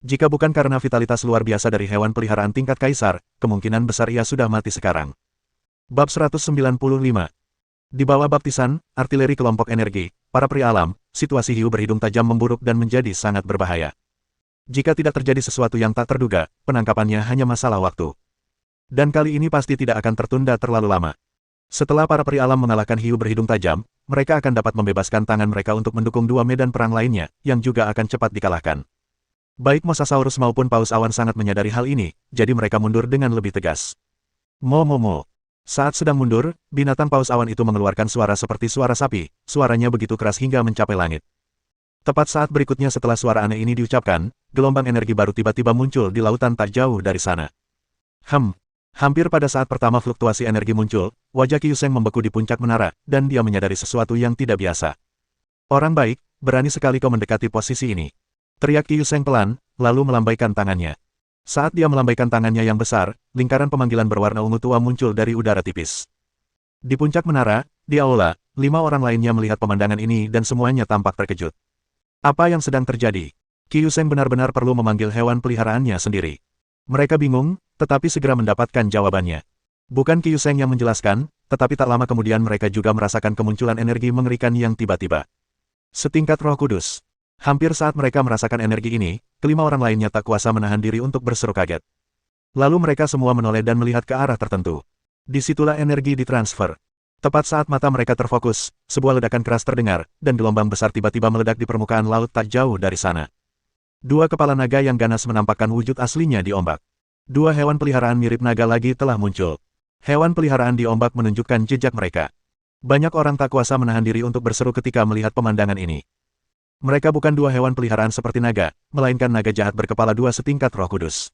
Jika bukan karena vitalitas luar biasa dari hewan peliharaan tingkat kaisar, kemungkinan besar ia sudah mati sekarang. Bab 195. Di bawah baptisan, artileri kelompok energi, para pria alam, situasi hiu berhidung tajam memburuk dan menjadi sangat berbahaya. Jika tidak terjadi sesuatu yang tak terduga, penangkapannya hanya masalah waktu. Dan kali ini pasti tidak akan tertunda terlalu lama. Setelah para pria alam mengalahkan hiu berhidung tajam, mereka akan dapat membebaskan tangan mereka untuk mendukung dua medan perang lainnya, yang juga akan cepat dikalahkan. Baik Mosasaurus maupun Paus Awan sangat menyadari hal ini, jadi mereka mundur dengan lebih tegas. Mo. Saat sedang mundur, binatang Paus Awan itu mengeluarkan suara seperti suara sapi, suaranya begitu keras hingga mencapai langit. Tepat saat berikutnya setelah suara aneh ini diucapkan, gelombang energi baru tiba-tiba muncul di lautan tak jauh dari sana. Hampir pada saat pertama fluktuasi energi muncul, wajah Kyuseng membeku di puncak menara, dan dia menyadari sesuatu yang tidak biasa. Orang baik, berani sekali kau mendekati posisi ini. Teriak Kyuseng pelan, lalu melambaikan tangannya. Saat dia melambaikan tangannya yang besar, lingkaran pemanggilan berwarna ungu tua muncul dari udara tipis. Di puncak menara, di aula, 5 orang lainnya melihat pemandangan ini dan semuanya tampak terkejut. Apa yang sedang terjadi? Kyuseng benar-benar perlu memanggil hewan peliharaannya sendiri. Mereka bingung, tetapi segera mendapatkan jawabannya. Bukan Kyuseng yang menjelaskan, tetapi tak lama kemudian mereka juga merasakan kemunculan energi mengerikan yang tiba-tiba. Setingkat Roh Kudus. Hampir saat mereka merasakan energi ini, kelima orang lainnya tak kuasa menahan diri untuk berseru kaget. Lalu mereka semua menoleh dan melihat ke arah tertentu. Disitulah energi ditransfer. Tepat saat mata mereka terfokus, sebuah ledakan keras terdengar, dan gelombang besar tiba-tiba meledak di permukaan laut tak jauh dari sana. Dua kepala naga yang ganas menampakkan wujud aslinya di ombak. Dua hewan peliharaan mirip naga lagi telah muncul. Hewan peliharaan di ombak menunjukkan jejak mereka. Banyak orang tak kuasa menahan diri untuk berseru ketika melihat pemandangan ini. Mereka bukan dua hewan peliharaan seperti naga, melainkan naga jahat berkepala dua setingkat Roh Kudus.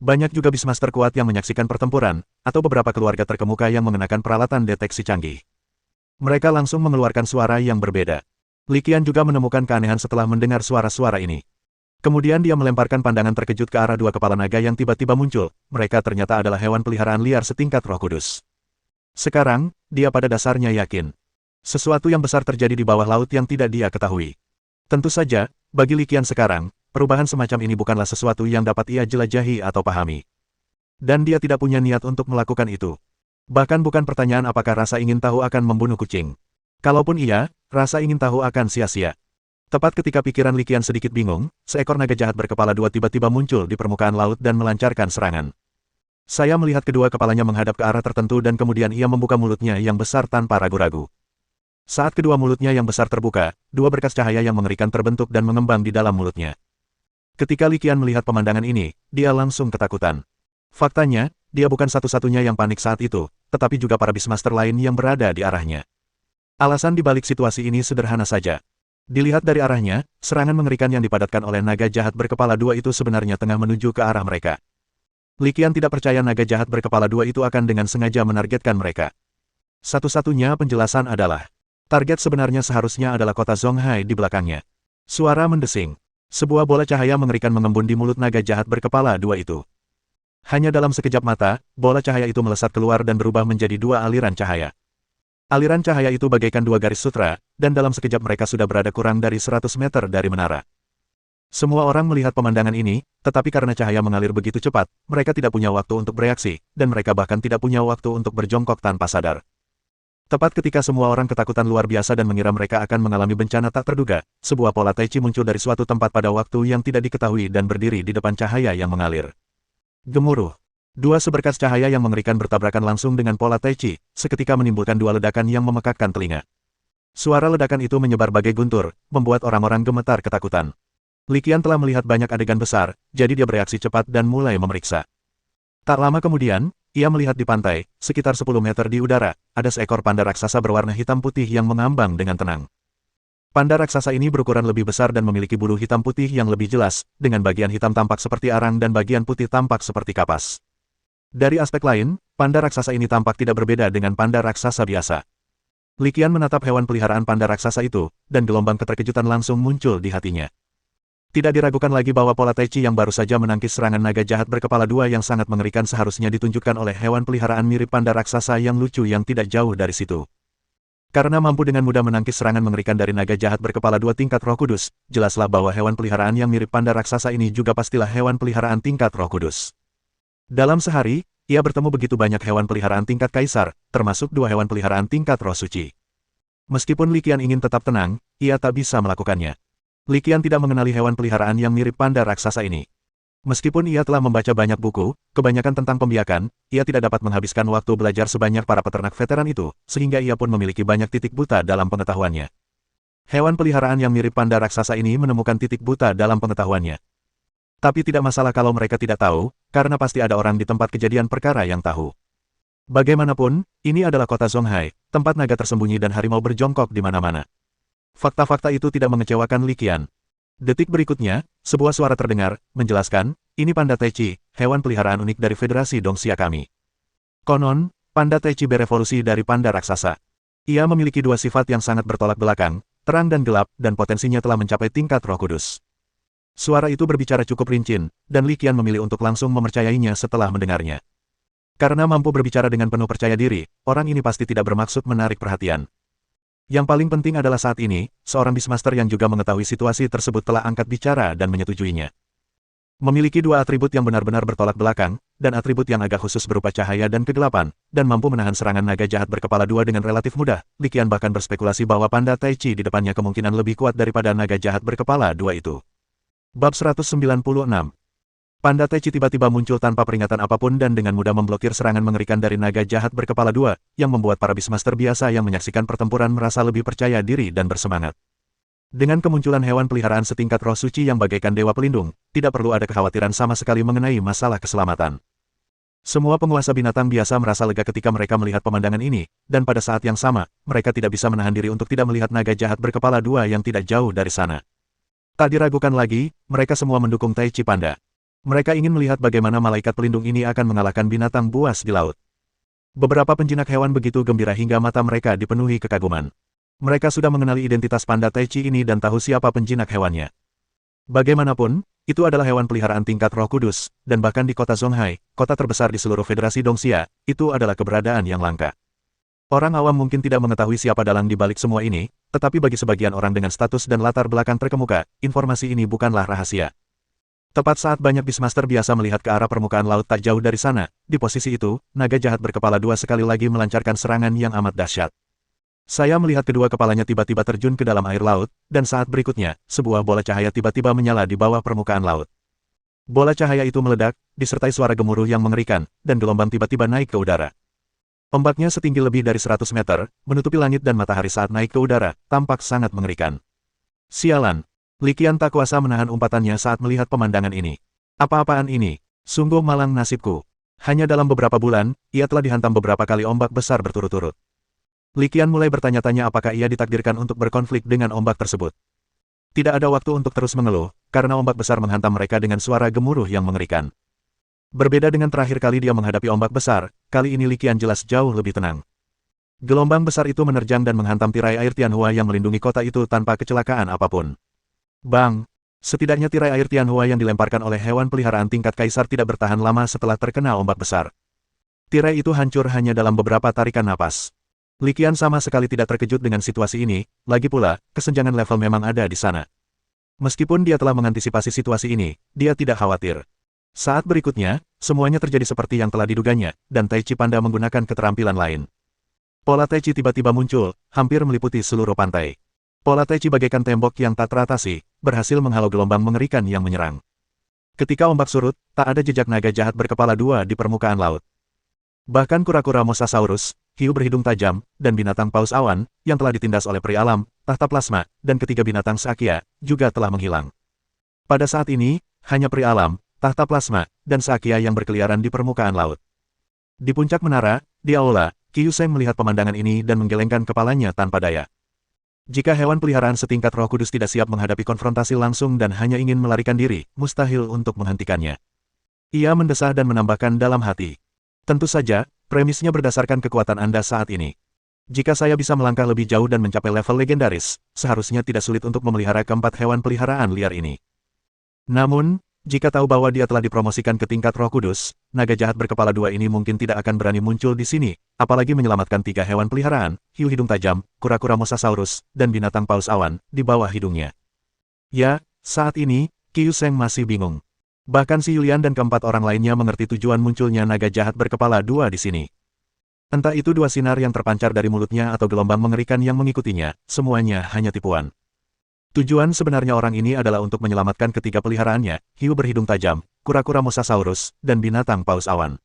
Banyak juga Beastmaster kuat yang menyaksikan pertempuran, atau beberapa keluarga terkemuka yang mengenakan peralatan deteksi canggih. Mereka langsung mengeluarkan suara yang berbeda. Li Qian juga menemukan keanehan setelah mendengar suara-suara ini. Kemudian dia melemparkan pandangan terkejut ke arah dua kepala naga yang tiba-tiba muncul, mereka ternyata adalah hewan peliharaan liar setingkat Roh Kudus. Sekarang, dia pada dasarnya yakin. Sesuatu yang besar terjadi di bawah laut yang tidak dia ketahui. Tentu saja, bagi Li Qian sekarang, perubahan semacam ini bukanlah sesuatu yang dapat ia jelajahi atau pahami. Dan dia tidak punya niat untuk melakukan itu. Bahkan bukan pertanyaan apakah rasa ingin tahu akan membunuh kucing. Kalaupun iya, rasa ingin tahu akan sia-sia. Tepat ketika pikiran Li Qian sedikit bingung, seekor naga jahat berkepala dua tiba-tiba muncul di permukaan laut dan melancarkan serangan. Saya melihat kedua kepalanya menghadap ke arah tertentu dan kemudian ia membuka mulutnya yang besar tanpa ragu-ragu. Saat kedua mulutnya yang besar terbuka, dua berkas cahaya yang mengerikan terbentuk dan mengembang di dalam mulutnya. Ketika Li Qian melihat pemandangan ini, dia langsung ketakutan. Faktanya, dia bukan satu-satunya yang panik saat itu, tetapi juga para Beastmaster lain yang berada di arahnya. Alasan di balik situasi ini sederhana saja. Dilihat dari arahnya, serangan mengerikan yang dipadatkan oleh naga jahat berkepala dua itu sebenarnya tengah menuju ke arah mereka. Li Qian tidak percaya naga jahat berkepala dua itu akan dengan sengaja menargetkan mereka. Satu-satunya penjelasan adalah target sebenarnya seharusnya adalah kota Zonghai di belakangnya. Suara mendesing. Sebuah bola cahaya mengerikan mengembun di mulut naga jahat berkepala dua itu. Hanya dalam sekejap mata, bola cahaya itu melesat keluar dan berubah menjadi dua aliran cahaya. Aliran cahaya itu bagaikan dua garis sutra, dan dalam sekejap mereka sudah berada kurang dari 100 meter dari menara. Semua orang melihat pemandangan ini, tetapi karena cahaya mengalir begitu cepat, mereka tidak punya waktu untuk bereaksi, dan mereka bahkan tidak punya waktu untuk berjongkok tanpa sadar. Tepat ketika semua orang ketakutan luar biasa dan mengira mereka akan mengalami bencana tak terduga, sebuah pola Tai Chi muncul dari suatu tempat pada waktu yang tidak diketahui dan berdiri di depan cahaya yang mengalir. Gemuruh. Dua seberkas cahaya yang mengerikan bertabrakan langsung dengan pola Tai Chi, seketika menimbulkan dua ledakan yang memekakkan telinga. Suara ledakan itu menyebar bagai guntur, membuat orang-orang gemetar ketakutan. Li Qian telah melihat banyak adegan besar, jadi dia bereaksi cepat dan mulai memeriksa. Tak lama kemudian, ia melihat di pantai, sekitar 10 meter di udara, ada seekor panda raksasa berwarna hitam putih yang mengambang dengan tenang. Panda raksasa ini berukuran lebih besar dan memiliki bulu hitam putih yang lebih jelas, dengan bagian hitam tampak seperti arang dan bagian putih tampak seperti kapas. Dari aspek lain, panda raksasa ini tampak tidak berbeda dengan panda raksasa biasa. Li Qian menatap hewan peliharaan panda raksasa itu, dan gelombang keterkejutan langsung muncul di hatinya. Tidak diragukan lagi bahwa pola Tai Chi yang baru saja menangkis serangan naga jahat berkepala dua yang sangat mengerikan seharusnya ditunjukkan oleh hewan peliharaan mirip panda raksasa yang lucu yang tidak jauh dari situ. Karena mampu dengan mudah menangkis serangan mengerikan dari naga jahat berkepala 2 tingkat Roh Kudus, jelaslah bahwa hewan peliharaan yang mirip panda raksasa ini juga pastilah hewan peliharaan tingkat Roh Kudus. Dalam sehari, ia bertemu begitu banyak hewan peliharaan tingkat Kaisar, termasuk 2 hewan peliharaan tingkat Roh Suci. Meskipun Li Qian ingin tetap tenang, ia tak bisa melakukannya. Li Qian tidak mengenali hewan peliharaan yang mirip panda raksasa ini. Meskipun ia telah membaca banyak buku, kebanyakan tentang pembiakan, ia tidak dapat menghabiskan waktu belajar sebanyak para peternak veteran itu, sehingga ia pun memiliki banyak titik buta dalam pengetahuannya. Hewan peliharaan yang mirip panda raksasa ini menemukan titik buta dalam pengetahuannya. Tapi tidak masalah kalau mereka tidak tahu, karena pasti ada orang di tempat kejadian perkara yang tahu. Bagaimanapun, ini adalah kota Zonghai, tempat naga tersembunyi dan harimau berjongkok di mana-mana. Fakta-fakta itu tidak mengecewakan Li Qian. Detik berikutnya, sebuah suara terdengar, menjelaskan, ini Panda Taichi, hewan peliharaan unik dari Federasi Dongxia kami. Konon, Panda Taichi berevolusi dari panda raksasa. Ia memiliki 2 sifat yang sangat bertolak belakang, terang dan gelap, dan potensinya telah mencapai tingkat Roh Kudus. Suara itu berbicara cukup rinci, dan Li Qian memilih untuk langsung mempercayainya setelah mendengarnya. Karena mampu berbicara dengan penuh percaya diri, orang ini pasti tidak bermaksud menarik perhatian. Yang paling penting adalah saat ini, seorang Beastmaster yang juga mengetahui situasi tersebut telah angkat bicara dan menyetujuinya. Memiliki 2 atribut yang benar-benar bertolak belakang, dan atribut yang agak khusus berupa cahaya dan kegelapan, dan mampu menahan serangan naga jahat berkepala 2 dengan relatif mudah, Li Qian bahkan berspekulasi bahwa Panda Taichi di depannya kemungkinan lebih kuat daripada naga jahat berkepala 2 itu. Bab 196. Panda Taichi tiba-tiba muncul tanpa peringatan apapun dan dengan mudah memblokir serangan mengerikan dari naga jahat berkepala 2, yang membuat para Beastmaster biasa yang menyaksikan pertempuran merasa lebih percaya diri dan bersemangat. Dengan kemunculan hewan peliharaan setingkat Roh Suci yang bagaikan dewa pelindung, tidak perlu ada kekhawatiran sama sekali mengenai masalah keselamatan. Semua penguasa binatang biasa merasa lega ketika mereka melihat pemandangan ini, dan pada saat yang sama, mereka tidak bisa menahan diri untuk tidak melihat naga jahat berkepala 2 yang tidak jauh dari sana. Tak diragukan lagi, mereka semua mendukung Taichi Panda. Mereka ingin melihat bagaimana malaikat pelindung ini akan mengalahkan binatang buas di laut. Beberapa penjinak hewan begitu gembira hingga mata mereka dipenuhi kekaguman. Mereka sudah mengenali identitas Panda Taichi ini dan tahu siapa penjinak hewannya. Bagaimanapun, itu adalah hewan peliharaan tingkat Roh Kudus, dan bahkan di kota Zonghai, kota terbesar di seluruh Federasi Dongxia, itu adalah keberadaan yang langka. Orang awam mungkin tidak mengetahui siapa dalang di balik semua ini, tetapi bagi sebagian orang dengan status dan latar belakang terkemuka, informasi ini bukanlah rahasia. Tepat saat banyak Beastmaster biasa melihat ke arah permukaan laut tak jauh dari sana, di posisi itu, naga jahat berkepala 2 sekali lagi melancarkan serangan yang amat dahsyat. Saya melihat kedua kepalanya tiba-tiba terjun ke dalam air laut, dan saat berikutnya, sebuah bola cahaya tiba-tiba menyala di bawah permukaan laut. Bola cahaya itu meledak, disertai suara gemuruh yang mengerikan, dan gelombang tiba-tiba naik ke udara. Ombaknya setinggi lebih dari 100 meter, menutupi langit dan matahari saat naik ke udara, tampak sangat mengerikan. Sialan! Li Qian tak kuasa menahan umpatannya saat melihat pemandangan ini. Apa-apaan ini? Sungguh malang nasibku. Hanya dalam beberapa bulan, ia telah dihantam beberapa kali ombak besar berturut-turut. Li Qian mulai bertanya-tanya apakah ia ditakdirkan untuk berkonflik dengan ombak tersebut. Tidak ada waktu untuk terus mengeluh, karena ombak besar menghantam mereka dengan suara gemuruh yang mengerikan. Berbeda dengan terakhir kali dia menghadapi ombak besar, kali ini Li Qian jelas jauh lebih tenang. Gelombang besar itu menerjang dan menghantam tirai air Tianhua yang melindungi kota itu tanpa kecelakaan apapun. Bang! Setidaknya tirai air Tianhua yang dilemparkan oleh hewan peliharaan tingkat Kaisar tidak bertahan lama setelah terkena ombak besar. Tirai itu hancur hanya dalam beberapa tarikan napas. Li Qian sama sekali tidak terkejut dengan situasi ini, lagi pula, kesenjangan level memang ada di sana. Meskipun dia telah mengantisipasi situasi ini, dia tidak khawatir. Saat berikutnya, semuanya terjadi seperti yang telah diduganya, dan Taichi Panda menggunakan keterampilan lain. Pola Taichi tiba-tiba muncul, hampir meliputi seluruh pantai. Pola Taichi bagaikan tembok yang tak teratasi, berhasil menghalau gelombang mengerikan yang menyerang. Ketika ombak surut, tak ada jejak naga jahat berkepala 2 di permukaan laut. Bahkan kura-kura Mosasaurus, hiu berhidung tajam, dan binatang paus awan, yang telah ditindas oleh peri alam, tahta plasma, dan ketiga binatang Sakya, juga telah menghilang. Pada saat ini, hanya peri alam, tahta plasma, dan Sakya yang berkeliaran di permukaan laut. Di puncak menara, di aula, Qiu Sheng melihat pemandangan ini dan menggelengkan kepalanya tanpa daya. Jika hewan peliharaan setingkat Roh Kudus tidak siap menghadapi konfrontasi langsung dan hanya ingin melarikan diri, mustahil untuk menghentikannya. Ia mendesah dan menambahkan dalam hati. Tentu saja, premisnya berdasarkan kekuatan Anda saat ini. Jika saya bisa melangkah lebih jauh dan mencapai level legendaris, seharusnya tidak sulit untuk memelihara keempat hewan peliharaan liar ini. Namun, Jika tahu bahwa dia telah dipromosikan ke tingkat Roh Kudus, naga jahat berkepala dua ini mungkin tidak akan berani muncul di sini, apalagi menyelamatkan 3 hewan peliharaan, hiu hidung tajam, kura-kura mosasaurus, dan binatang paus awan, di bawah hidungnya. Ya, saat ini, Qiu Sheng masih bingung. Bahkan si Yulian dan keempat orang lainnya mengerti tujuan munculnya naga jahat berkepala dua di sini. Entah itu dua sinar yang terpancar dari mulutnya atau gelombang mengerikan yang mengikutinya, semuanya hanya tipuan. Tujuan sebenarnya orang ini adalah untuk menyelamatkan ketiga peliharaannya, hiu berhidung tajam, kura-kura mosasaurus, dan binatang paus awan.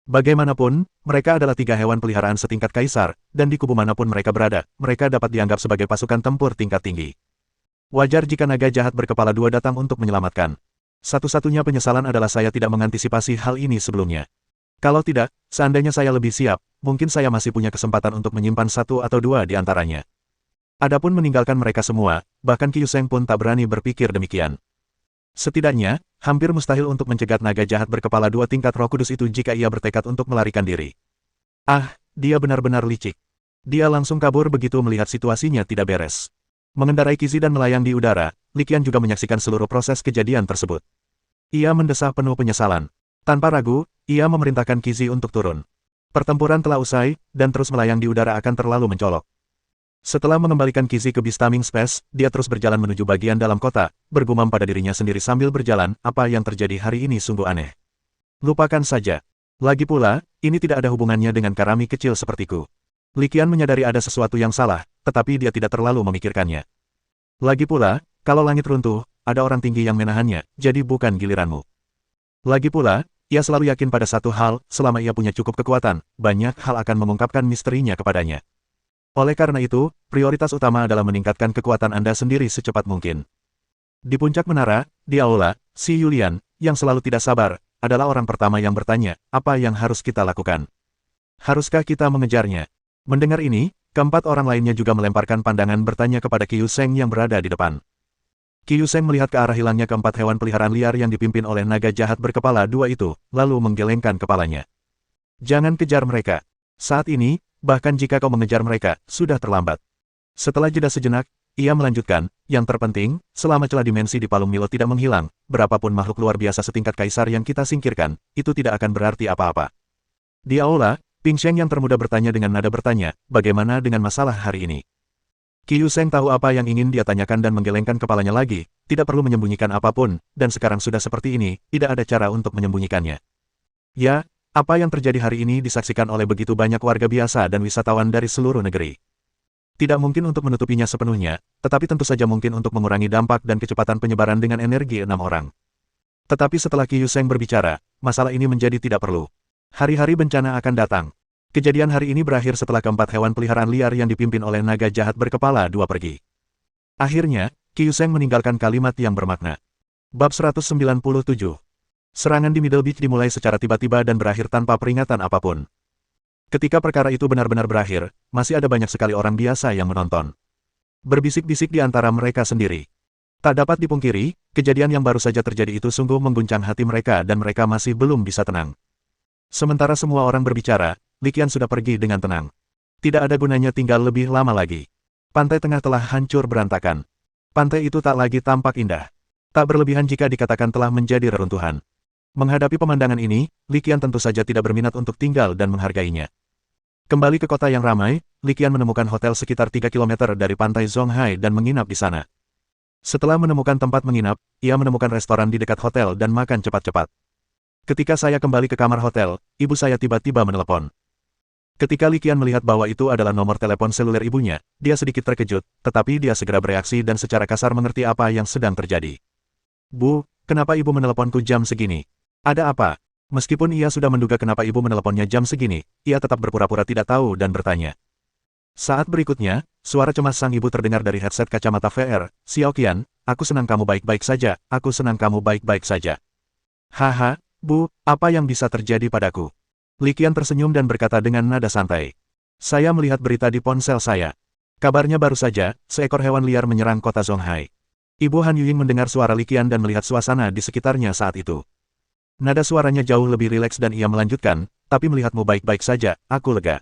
Bagaimanapun, mereka adalah 3 hewan peliharaan setingkat kaisar, dan di kubu manapun mereka berada, mereka dapat dianggap sebagai pasukan tempur tingkat tinggi. Wajar jika naga jahat berkepala dua datang untuk menyelamatkan. Satu-satunya penyesalan adalah saya tidak mengantisipasi hal ini sebelumnya. Kalau tidak, seandainya saya lebih siap, mungkin saya masih punya kesempatan untuk menyimpan 1 atau 2 di antaranya. Adapun meninggalkan mereka semua, bahkan Qiu Sheng pun tak berani berpikir demikian. Setidaknya, hampir mustahil untuk mencegat naga jahat berkepala dua tingkat Roh Kudus itu jika ia bertekad untuk melarikan diri. Ah, dia benar-benar licik. Dia langsung kabur begitu melihat situasinya tidak beres. Mengendarai Qixi dan melayang di udara, Li Qian juga menyaksikan seluruh proses kejadian tersebut. Ia mendesah penuh penyesalan. Tanpa ragu, ia memerintahkan Qixi untuk turun. Pertempuran telah usai, dan terus melayang di udara akan terlalu mencolok. Setelah mengembalikan Qixi ke Bistaming Space, dia terus berjalan menuju bagian dalam kota, bergumam pada dirinya sendiri sambil berjalan, apa yang terjadi hari ini sungguh aneh. Lupakan saja. Lagi pula, ini tidak ada hubungannya dengan Karami kecil sepertiku. Li Qian menyadari ada sesuatu yang salah, tetapi dia tidak terlalu memikirkannya. Lagi pula, kalau langit runtuh, ada orang tinggi yang menahannya, jadi bukan giliranmu. Lagi pula, ia selalu yakin pada satu hal, selama ia punya cukup kekuatan, banyak hal akan mengungkapkan misterinya kepadanya. Oleh karena itu, prioritas utama adalah meningkatkan kekuatan Anda sendiri secepat mungkin. Di puncak menara, di aula, si Yulian, yang selalu tidak sabar, adalah orang pertama yang bertanya, apa yang harus kita lakukan? Haruskah kita mengejarnya? Mendengar ini, keempat orang lainnya juga melemparkan pandangan bertanya kepada Qiu Sheng yang berada di depan. Qiu Sheng melihat ke arah hilangnya keempat hewan peliharaan liar yang dipimpin oleh naga jahat berkepala dua itu, lalu menggelengkan kepalanya. Jangan kejar mereka. Saat ini, bahkan jika kau mengejar mereka, sudah terlambat. Setelah jeda sejenak, ia melanjutkan, yang terpenting, selama celah dimensi di Palung Milo tidak menghilang, berapapun makhluk luar biasa setingkat kaisar yang kita singkirkan, itu tidak akan berarti apa-apa. Di aula, Ping Sheng yang termuda bertanya dengan nada bertanya, bagaimana dengan masalah hari ini? Qiu Sheng tahu apa yang ingin dia tanyakan dan menggelengkan kepalanya lagi, tidak perlu menyembunyikan apapun, dan sekarang sudah seperti ini, tidak ada cara untuk menyembunyikannya. Ya, apa yang terjadi hari ini disaksikan oleh begitu banyak warga biasa dan wisatawan dari seluruh negeri. Tidak mungkin untuk menutupinya sepenuhnya, tetapi tentu saja mungkin untuk mengurangi dampak dan kecepatan penyebaran dengan energi 6 orang. Tetapi setelah Qiu Sheng berbicara, masalah ini menjadi tidak perlu. Hari-hari bencana akan datang. Kejadian hari ini berakhir setelah keempat hewan peliharaan liar yang dipimpin oleh naga jahat berkepala dua pergi. Akhirnya, Qiu Sheng meninggalkan kalimat yang bermakna. Bab 197. Serangan di Middle Beach dimulai secara tiba-tiba dan berakhir tanpa peringatan apapun. Ketika perkara itu benar-benar berakhir, masih ada banyak sekali orang biasa yang menonton. Berbisik-bisik di antara mereka sendiri. Tak dapat dipungkiri, kejadian yang baru saja terjadi itu sungguh mengguncang hati mereka dan mereka masih belum bisa tenang. Sementara semua orang berbicara, Li Qian sudah pergi dengan tenang. Tidak ada gunanya tinggal lebih lama lagi. Pantai tengah telah hancur berantakan. Pantai itu tak lagi tampak indah. Tak berlebihan jika dikatakan telah menjadi reruntuhan. Menghadapi pemandangan ini, Li Qian tentu saja tidak berminat untuk tinggal dan menghargainya. Kembali ke kota yang ramai, Li Qian menemukan hotel sekitar 3 km dari pantai Zonghai dan menginap di sana. Setelah menemukan tempat menginap, ia menemukan restoran di dekat hotel dan makan cepat-cepat. Ketika saya kembali ke kamar hotel, ibu saya tiba-tiba menelepon. Ketika Li Qian melihat bahwa itu adalah nomor telepon seluler ibunya, dia sedikit terkejut, tetapi dia segera bereaksi dan secara kasar mengerti apa yang sedang terjadi. Bu, kenapa ibu meneleponku jam segini? Ada apa? Meskipun ia sudah menduga kenapa ibu meneleponnya jam segini, ia tetap berpura-pura tidak tahu dan bertanya. Saat berikutnya, suara cemas sang ibu terdengar dari headset kacamata VR, Xiao Qian, aku senang kamu baik-baik saja, aku senang kamu baik-baik saja. Haha, Bu, apa yang bisa terjadi padaku? Li Qian tersenyum dan berkata dengan nada santai. Saya melihat berita di ponsel saya. Kabarnya baru saja, seekor hewan liar menyerang kota Zonghai. Ibu Han Yuying mendengar suara Li Qian dan melihat suasana di sekitarnya saat itu. Nada suaranya jauh lebih rileks dan ia melanjutkan, tapi melihatmu baik-baik saja, aku lega.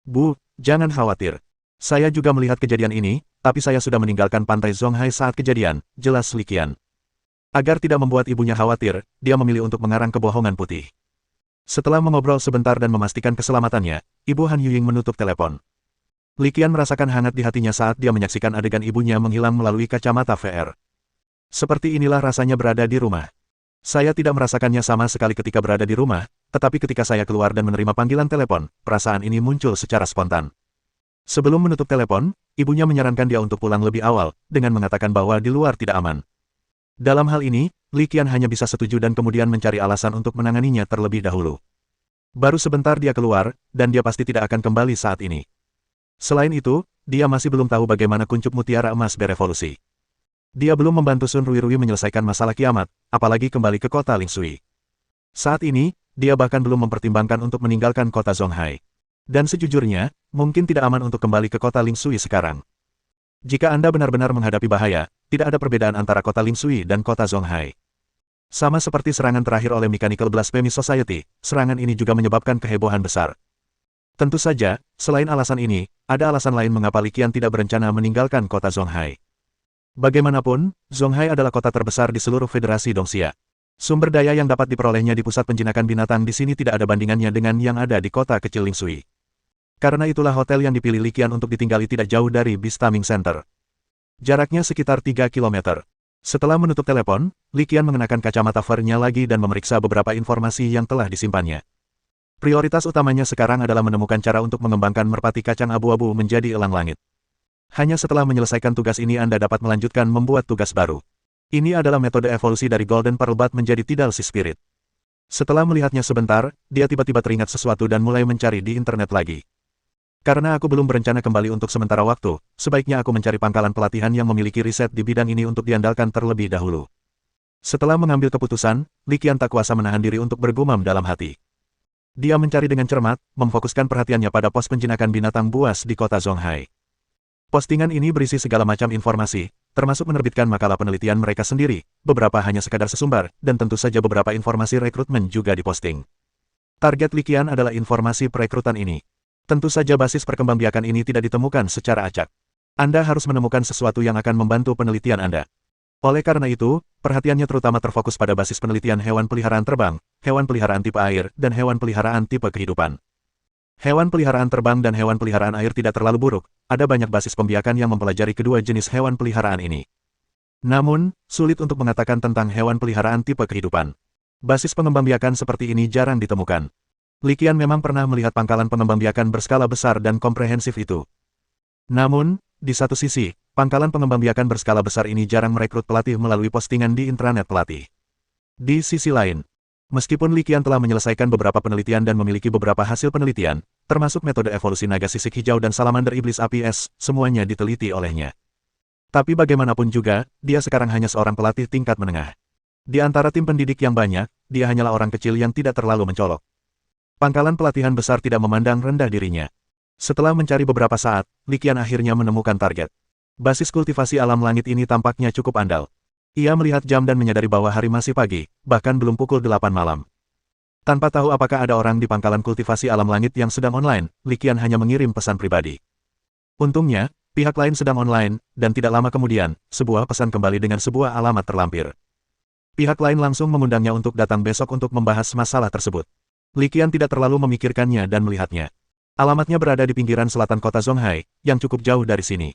Bu, jangan khawatir. Saya juga melihat kejadian ini, tapi saya sudah meninggalkan pantai Zonghai saat kejadian, jelas Li Qian. Agar tidak membuat ibunya khawatir, dia memilih untuk mengarang kebohongan putih. Setelah mengobrol sebentar dan memastikan keselamatannya, Ibu Han Yuying menutup telepon. Li Qian merasakan hangat di hatinya saat dia menyaksikan adegan ibunya menghilang melalui kacamata VR. Seperti inilah rasanya berada di rumah. Saya tidak merasakannya sama sekali ketika berada di rumah, tetapi ketika saya keluar dan menerima panggilan telepon, perasaan ini muncul secara spontan. Sebelum menutup telepon, ibunya menyarankan dia untuk pulang lebih awal, dengan mengatakan bahwa di luar tidak aman. Dalam hal ini, Li Qian hanya bisa setuju dan kemudian mencari alasan untuk menanganinya terlebih dahulu. Baru sebentar dia keluar, dan dia pasti tidak akan kembali saat ini. Selain itu, dia masih belum tahu bagaimana kuncup mutiara emas berevolusi. Dia belum membantu Sun Ruirui menyelesaikan masalah kiamat, apalagi kembali ke kota Lingshui. Saat ini, dia bahkan belum mempertimbangkan untuk meninggalkan kota Zonghai. Dan sejujurnya, mungkin tidak aman untuk kembali ke kota Lingshui sekarang. Jika Anda benar-benar menghadapi bahaya, tidak ada perbedaan antara kota Lingshui dan kota Zonghai. Sama seperti serangan terakhir oleh Mechanical Blasphemy Society, serangan ini juga menyebabkan kehebohan besar. Tentu saja, selain alasan ini, ada alasan lain mengapa Li Qian tidak berencana meninggalkan kota Zonghai. Bagaimanapun, Zonghai adalah kota terbesar di seluruh Federasi Dongxia. Sumber daya yang dapat diperolehnya di pusat penjinakan binatang di sini tidak ada bandingannya dengan yang ada di kota kecil Lingshui. Karena itulah hotel yang dipilih Li Qian untuk ditinggali tidak jauh dari Bistaming Center. Jaraknya sekitar 3 km. Setelah menutup telepon, Li Qian mengenakan kacamata VR-nya lagi dan memeriksa beberapa informasi yang telah disimpannya. Prioritas utamanya sekarang adalah menemukan cara untuk mengembangkan merpati kacang abu-abu menjadi elang langit. Hanya setelah menyelesaikan tugas ini Anda dapat melanjutkan membuat tugas baru. Ini adalah metode evolusi dari Golden Pearl Bat menjadi Tidal Sea Spirit. Setelah melihatnya sebentar, dia tiba-tiba teringat sesuatu dan mulai mencari di internet lagi. Karena aku belum berencana kembali untuk sementara waktu, sebaiknya aku mencari pangkalan pelatihan yang memiliki riset di bidang ini untuk diandalkan terlebih dahulu. Setelah mengambil keputusan, Li Qian tak kuasa menahan diri untuk bergumam dalam hati. Dia mencari dengan cermat, memfokuskan perhatiannya pada pos penjinakan binatang buas di kota Zonghai. Postingan ini berisi segala macam informasi, termasuk menerbitkan makalah penelitian mereka sendiri, beberapa hanya sekadar sesumbar, dan tentu saja beberapa informasi rekrutmen juga diposting. Target Li Qian adalah informasi perekrutan ini. Tentu saja basis perkembangbiakan ini tidak ditemukan secara acak. Anda harus menemukan sesuatu yang akan membantu penelitian Anda. Oleh karena itu, perhatiannya terutama terfokus pada basis penelitian hewan peliharaan terbang, hewan peliharaan tipe air, dan hewan peliharaan tipe kehidupan. Hewan peliharaan terbang dan hewan peliharaan air tidak terlalu buruk, ada banyak basis pembiakan yang mempelajari kedua jenis hewan peliharaan ini. Namun, sulit untuk mengatakan tentang hewan peliharaan tipe kehidupan. Basis pengembangbiakan seperti ini jarang ditemukan. Li Qian memang pernah melihat pangkalan pengembangbiakan berskala besar dan komprehensif itu. Namun, di satu sisi, pangkalan pengembangbiakan berskala besar ini jarang merekrut pelatih melalui postingan di intranet pelatih. Di sisi lain, meskipun Li Qian telah menyelesaikan beberapa penelitian dan memiliki beberapa hasil penelitian, termasuk metode evolusi naga sisik hijau dan salamander iblis api es, semuanya diteliti olehnya. Tapi bagaimanapun juga, dia sekarang hanya seorang pelatih tingkat menengah. Di antara tim pendidik yang banyak, dia hanyalah orang kecil yang tidak terlalu mencolok. Pangkalan pelatihan besar tidak memandang rendah dirinya. Setelah mencari beberapa saat, Li Qian akhirnya menemukan target. Basis kultivasi alam langit ini tampaknya cukup andal. Ia melihat jam dan menyadari bahwa hari masih pagi, bahkan belum pukul 8 malam. Tanpa tahu apakah ada orang di pangkalan kultivasi alam langit yang sedang online, Li Qian hanya mengirim pesan pribadi. Untungnya, pihak lain sedang online, dan tidak lama kemudian, sebuah pesan kembali dengan sebuah alamat terlampir. Pihak lain langsung mengundangnya untuk datang besok untuk membahas masalah tersebut. Li Qian tidak terlalu memikirkannya dan melihatnya. Alamatnya berada di pinggiran selatan kota Zonghai, yang cukup jauh dari sini.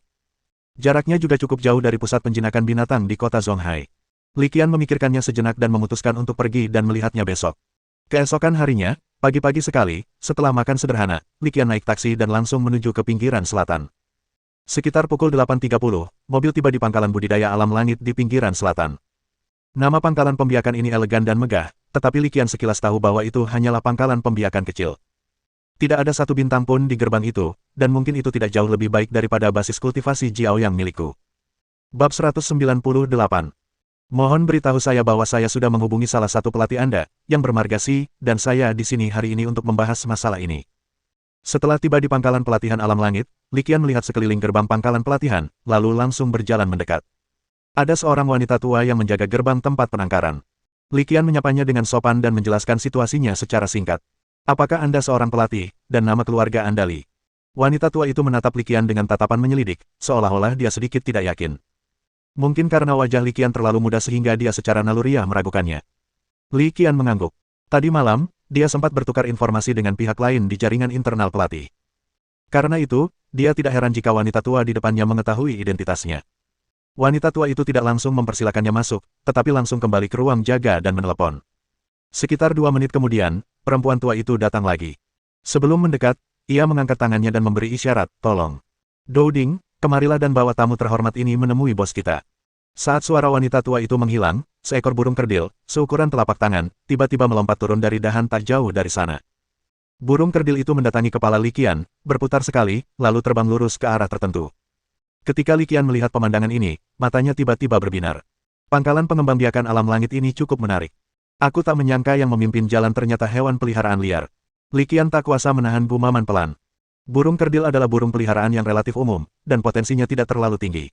Jaraknya juga cukup jauh dari pusat penjinakan binatang di kota Zonghai. Li Qian memikirkannya sejenak dan memutuskan untuk pergi dan melihatnya besok. Keesokan harinya, pagi-pagi sekali, setelah makan sederhana, Li Qian naik taksi dan langsung menuju ke pinggiran selatan. Sekitar pukul 8.30, mobil tiba di pangkalan budidaya alam langit di pinggiran selatan. Nama pangkalan pembiakan ini elegan dan megah, tetapi Li Qian sekilas tahu bahwa itu hanyalah pangkalan pembiakan kecil. Tidak ada satu bintang pun di gerbang itu, dan mungkin itu tidak jauh lebih baik daripada basis kultivasi Jiao yang milikku. Bab 198. Mohon beritahu saya bahwa saya sudah menghubungi salah satu pelatih Anda, yang bermarga Si, dan saya di sini hari ini untuk membahas masalah ini. Setelah tiba di pangkalan pelatihan alam langit, Li Qian melihat sekeliling gerbang pangkalan pelatihan, lalu langsung berjalan mendekat. Ada seorang wanita tua yang menjaga gerbang tempat penangkaran. Li Qian menyapanya dengan sopan dan menjelaskan situasinya secara singkat. Apakah Anda seorang pelatih, dan nama keluarga Anda Li? Wanita tua itu menatap Li Qian dengan tatapan menyelidik, seolah-olah dia sedikit tidak yakin. Mungkin karena wajah Li Qian terlalu muda sehingga dia secara naluriah meragukannya. Li Qian mengangguk. Tadi malam, dia sempat bertukar informasi dengan pihak lain di jaringan internal pelatih. Karena itu, dia tidak heran jika wanita tua di depannya mengetahui identitasnya. Wanita tua itu tidak langsung mempersilakannya masuk, tetapi langsung kembali ke ruang jaga dan menelepon. Sekitar 2 menit kemudian, perempuan tua itu datang lagi. Sebelum mendekat, ia mengangkat tangannya dan memberi isyarat, tolong. Doding, kemarilah dan bawa tamu terhormat ini menemui bos kita. Saat suara wanita tua itu menghilang, seekor burung kerdil, seukuran telapak tangan, tiba-tiba melompat turun dari dahan tak jauh dari sana. Burung kerdil itu mendatangi kepala Li Qian, berputar sekali, lalu terbang lurus ke arah tertentu. Ketika Li Qian melihat pemandangan ini, matanya tiba-tiba berbinar. Pangkalan pengembangbiakan alam langit ini cukup menarik. Aku tak menyangka yang memimpin jalan ternyata hewan peliharaan liar. Li Qian tak kuasa menahan gumaman pelan. Burung kerdil adalah burung peliharaan yang relatif umum, dan potensinya tidak terlalu tinggi.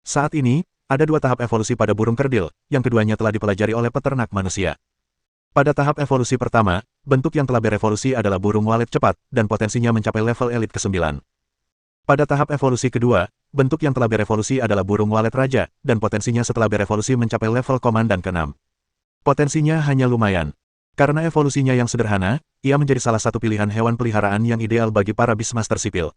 Saat ini, ada 2 tahap evolusi pada burung kerdil, yang keduanya telah dipelajari oleh peternak manusia. Pada tahap evolusi pertama, bentuk yang telah berevolusi adalah burung walet cepat, dan potensinya mencapai level elit ke-9. Pada tahap evolusi kedua, bentuk yang telah berevolusi adalah burung walet raja, dan potensinya setelah berevolusi mencapai level komandan ke-6. Potensinya hanya lumayan. Karena evolusinya yang sederhana, ia menjadi salah satu pilihan hewan peliharaan yang ideal bagi para Beastmaster sipil.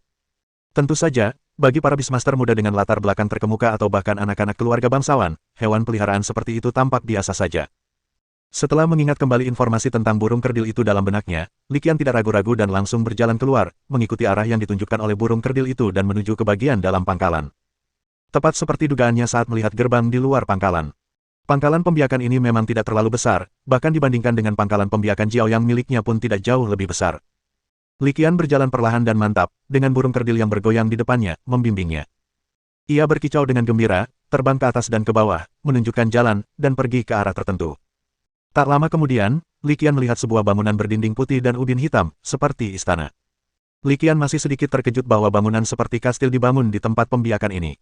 Tentu saja, bagi para Beastmaster muda dengan latar belakang terkemuka atau bahkan anak-anak keluarga bangsawan, hewan peliharaan seperti itu tampak biasa saja. Setelah mengingat kembali informasi tentang burung kerdil itu dalam benaknya, Li Qian tidak ragu-ragu dan langsung berjalan keluar, mengikuti arah yang ditunjukkan oleh burung kerdil itu dan menuju ke bagian dalam pangkalan. Tepat seperti dugaannya saat melihat gerbang di luar pangkalan. Pangkalan pembiakan ini memang tidak terlalu besar, bahkan dibandingkan dengan pangkalan pembiakan Jiao yang miliknya pun tidak jauh lebih besar. Li Qian berjalan perlahan dan mantap, dengan burung kerdil yang bergoyang di depannya, membimbingnya. Ia berkicau dengan gembira, terbang ke atas dan ke bawah, menunjukkan jalan, dan pergi ke arah tertentu. Tak lama kemudian, Li Qian melihat sebuah bangunan berdinding putih dan ubin hitam, seperti istana. Li Qian masih sedikit terkejut bahwa bangunan seperti kastil dibangun di tempat pembiakan ini.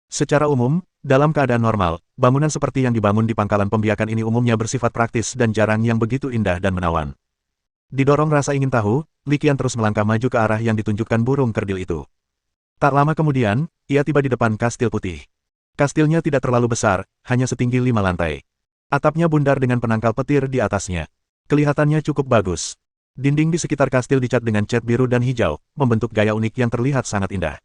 Secara umum, dalam keadaan normal, bangunan seperti yang dibangun di pangkalan pembiakan ini umumnya bersifat praktis dan jarang yang begitu indah dan menawan. Didorong rasa ingin tahu, Li Qian terus melangkah maju ke arah yang ditunjukkan burung kerdil itu. Tak lama kemudian, ia tiba di depan kastil putih. Kastilnya tidak terlalu besar, hanya setinggi 5 lantai. Atapnya bundar dengan penangkal petir di atasnya. Kelihatannya cukup bagus. Dinding di sekitar kastil dicat dengan cat biru dan hijau, membentuk gaya unik yang terlihat sangat indah.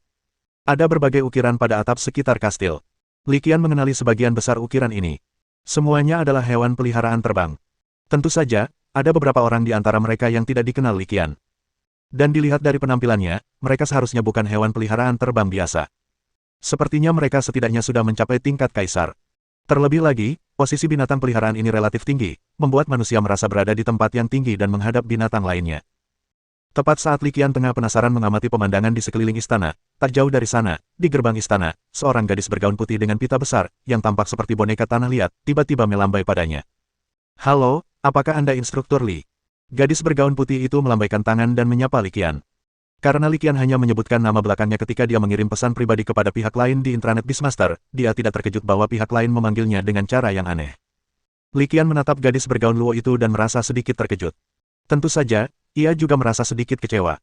Ada berbagai ukiran pada atap sekitar kastil. Li Qian mengenali sebagian besar ukiran ini. Semuanya adalah hewan peliharaan terbang. Tentu saja, ada beberapa orang di antara mereka yang tidak dikenal Li Qian. Dan dilihat dari penampilannya, mereka seharusnya bukan hewan peliharaan terbang biasa. Sepertinya mereka setidaknya sudah mencapai tingkat kaisar. Terlebih lagi, posisi binatang peliharaan ini relatif tinggi, membuat manusia merasa berada di tempat yang tinggi dan menghadap binatang lainnya. Tepat saat Li Qian tengah penasaran mengamati pemandangan di sekeliling istana, tak jauh dari sana, di gerbang istana, seorang gadis bergaun putih dengan pita besar, yang tampak seperti boneka tanah liat, tiba-tiba melambai padanya. "Halo, apakah Anda instruktur Li?" Gadis bergaun putih itu melambaikan tangan dan menyapa Li Qian. Karena Li Qian hanya menyebutkan nama belakangnya ketika dia mengirim pesan pribadi kepada pihak lain di intranet Beastmaster, dia tidak terkejut bahwa pihak lain memanggilnya dengan cara yang aneh. Li Qian menatap gadis bergaun luo itu dan merasa sedikit terkejut. Tentu saja, ia juga merasa sedikit kecewa.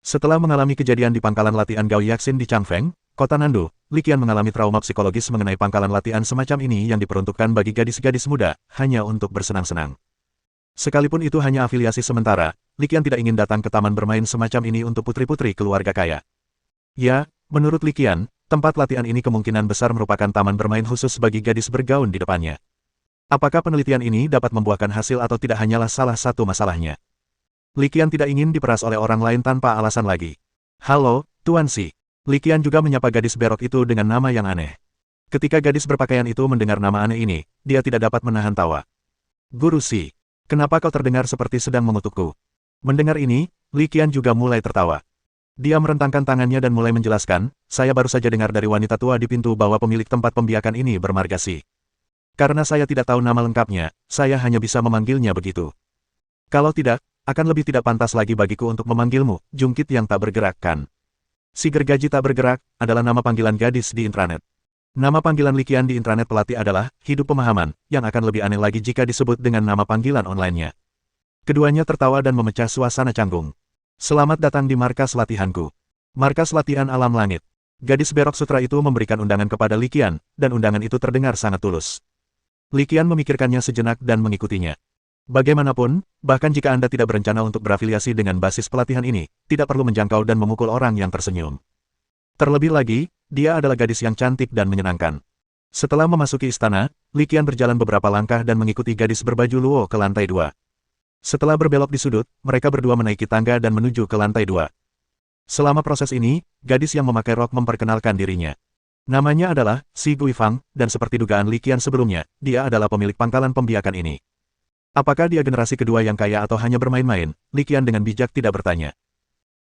Setelah mengalami kejadian di pangkalan latihan Gao Yaxin di Changfeng, kota Nandu, Li Qian mengalami trauma psikologis mengenai pangkalan latihan semacam ini yang diperuntukkan bagi gadis-gadis muda, hanya untuk bersenang-senang. Sekalipun itu hanya afiliasi sementara, Li Qian tidak ingin datang ke taman bermain semacam ini untuk putri-putri keluarga kaya. Ya, menurut Li Qian, tempat latihan ini kemungkinan besar merupakan taman bermain khusus bagi gadis bergaun di depannya. Apakah penelitian ini dapat membuahkan hasil atau tidak hanyalah salah satu masalahnya. Li Qian tidak ingin diperas oleh orang lain tanpa alasan lagi. "Halo, Tuan Si." Li Qian juga menyapa gadis berok itu dengan nama yang aneh. Ketika gadis berpakaian itu mendengar nama aneh ini, dia tidak dapat menahan tawa. "Guru Si, kenapa kau terdengar seperti sedang mengutukku?" Mendengar ini, Li Qian juga mulai tertawa. Dia merentangkan tangannya dan mulai menjelaskan, "Saya baru saja dengar dari wanita tua di pintu bahwa pemilik tempat pembiakan ini bermarga Si. Karena saya tidak tahu nama lengkapnya, saya hanya bisa memanggilnya begitu. Kalau tidak, akan lebih tidak pantas lagi bagiku untuk memanggilmu, jungkit yang tak bergerak kan?" Si gergaji tak bergerak, adalah nama panggilan gadis di intranet. Nama panggilan Li Qian di intranet pelatih adalah, Hidup Pemahaman, yang akan lebih aneh lagi jika disebut dengan nama panggilan online-nya. Keduanya tertawa dan memecah suasana canggung. "Selamat datang di markas latihanku. Markas latihan alam langit. Gadis berok sutra itu memberikan undangan kepada Li Qian, dan undangan itu terdengar sangat tulus. Li Qian memikirkannya sejenak dan mengikutinya. Bagaimanapun, bahkan jika Anda tidak berencana untuk berafiliasi dengan basis pelatihan ini, tidak perlu menjangkau dan memukul orang yang tersenyum. Terlebih lagi, dia adalah gadis yang cantik dan menyenangkan. Setelah memasuki istana, Li Qian berjalan beberapa langkah dan mengikuti gadis berbaju luo ke lantai 2. Setelah berbelok di sudut, mereka berdua menaiki tangga dan menuju ke lantai 2. Selama proses ini, gadis yang memakai rok memperkenalkan dirinya. Namanya adalah Si Guifang, dan seperti dugaan Li Qian sebelumnya, dia adalah pemilik pangkalan pembiakan ini. Apakah dia generasi kedua yang kaya atau hanya bermain-main? Li Qian dengan bijak tidak bertanya.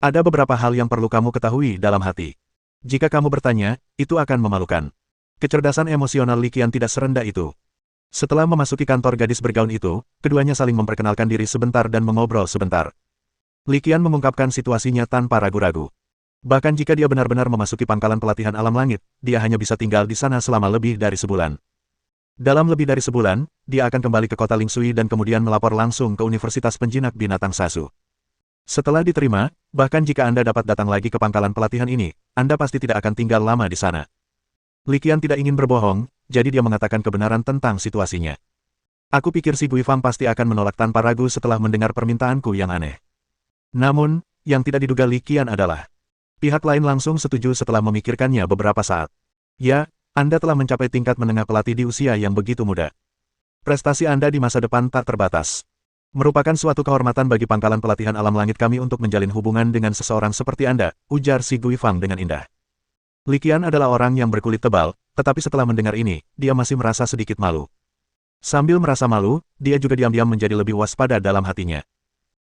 Ada beberapa hal yang perlu kamu ketahui dalam hati. Jika kamu bertanya, itu akan memalukan. Kecerdasan emosional Li Qian tidak serendah itu. Setelah memasuki kantor gadis bergaun itu, keduanya saling memperkenalkan diri sebentar dan mengobrol sebentar. Li Qian mengungkapkan situasinya tanpa ragu-ragu. Bahkan jika dia benar-benar memasuki pangkalan pelatihan alam langit, dia hanya bisa tinggal di sana selama lebih dari sebulan. Dalam lebih dari sebulan, dia akan kembali ke kota Lingsui dan kemudian melapor langsung ke Universitas Penjinak Binatang Sasu. Setelah diterima, bahkan jika Anda dapat datang lagi ke pangkalan pelatihan ini, Anda pasti tidak akan tinggal lama di sana. Li Qian tidak ingin berbohong, jadi dia mengatakan kebenaran tentang situasinya. Aku pikir si Guifang pasti akan menolak tanpa ragu setelah mendengar permintaanku yang aneh. Namun, yang tidak diduga Li Qian adalah pihak lain langsung setuju setelah memikirkannya beberapa saat. Ya, Anda telah mencapai tingkat menengah pelatih di usia yang begitu muda. Prestasi Anda di masa depan tak terbatas. Merupakan suatu kehormatan bagi pangkalan pelatihan alam langit kami untuk menjalin hubungan dengan seseorang seperti Anda, ujar si Guifang dengan indah. Li Qian adalah orang yang berkulit tebal, tetapi setelah mendengar ini, dia masih merasa sedikit malu. Sambil merasa malu, dia juga diam-diam menjadi lebih waspada dalam hatinya.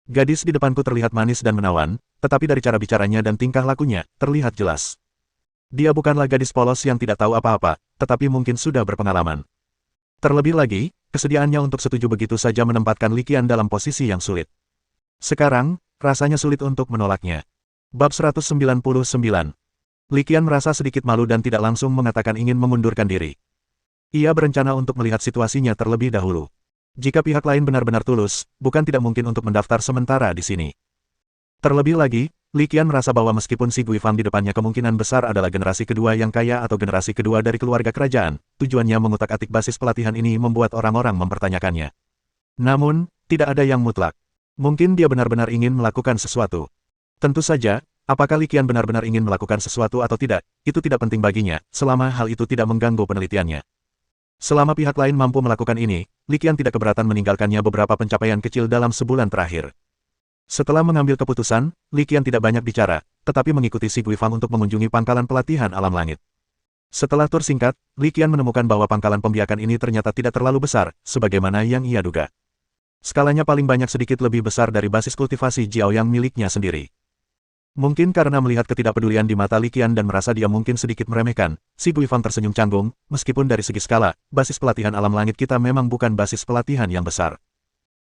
Gadis di depanku terlihat manis dan menawan, tetapi dari cara bicaranya dan tingkah lakunya, terlihat jelas. Dia bukanlah gadis polos yang tidak tahu apa-apa, tetapi mungkin sudah berpengalaman. Terlebih lagi, kesediaannya untuk setuju begitu saja menempatkan Li Qian dalam posisi yang sulit. Sekarang, rasanya sulit untuk menolaknya. Bab 199. Li Qian merasa sedikit malu dan tidak langsung mengatakan ingin mengundurkan diri. Ia berencana untuk melihat situasinya terlebih dahulu. Jika pihak lain benar-benar tulus, bukan tidak mungkin untuk mendaftar sementara di sini. Terlebih lagi, Li Qian merasa bahwa meskipun si Guifang di depannya kemungkinan besar adalah generasi kedua yang kaya atau generasi kedua dari keluarga kerajaan, tujuannya mengutak-atik basis pelatihan ini membuat orang-orang mempertanyakannya. Namun, tidak ada yang mutlak. Mungkin dia benar-benar ingin melakukan sesuatu. Tentu saja, apakah Li Qian benar-benar ingin melakukan sesuatu atau tidak, itu tidak penting baginya, selama hal itu tidak mengganggu penelitiannya. Selama pihak lain mampu melakukan ini, Li Qian tidak keberatan meninggalkannya beberapa pencapaian kecil dalam sebulan terakhir. Setelah mengambil keputusan, Li Qian tidak banyak bicara, tetapi mengikuti si Guifang untuk mengunjungi pangkalan pelatihan alam langit. Setelah tur singkat, Li Qian menemukan bahwa pangkalan pembiakan ini ternyata tidak terlalu besar, sebagaimana yang ia duga. Skalanya paling banyak sedikit lebih besar dari basis kultivasi Jiaoyang miliknya sendiri. Mungkin karena melihat ketidakpedulian di mata Li Qian dan merasa dia mungkin sedikit meremehkan, si Guifang tersenyum canggung, meskipun dari segi skala, basis pelatihan alam langit kita memang bukan basis pelatihan yang besar.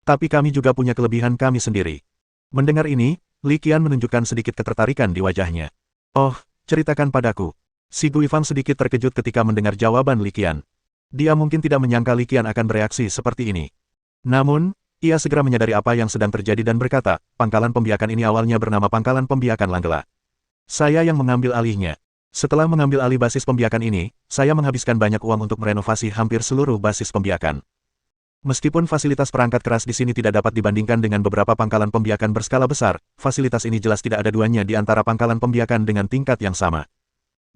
Tapi kami juga punya kelebihan kami sendiri. Mendengar ini, Li Qian menunjukkan sedikit ketertarikan di wajahnya. Oh, ceritakan padaku. Si Guifang sedikit terkejut ketika mendengar jawaban Li Qian. Dia mungkin tidak menyangka Li Qian akan bereaksi seperti ini. Namun, ia segera menyadari apa yang sedang terjadi dan berkata, pangkalan pembiakan ini awalnya bernama Pangkalan Pembiakan Langgela. Saya yang mengambil alihnya. Setelah mengambil alih basis pembiakan ini, saya menghabiskan banyak uang untuk merenovasi hampir seluruh basis pembiakan. Meskipun fasilitas perangkat keras di sini tidak dapat dibandingkan dengan beberapa pangkalan pembiakan berskala besar, fasilitas ini jelas tidak ada duanya di antara pangkalan pembiakan dengan tingkat yang sama.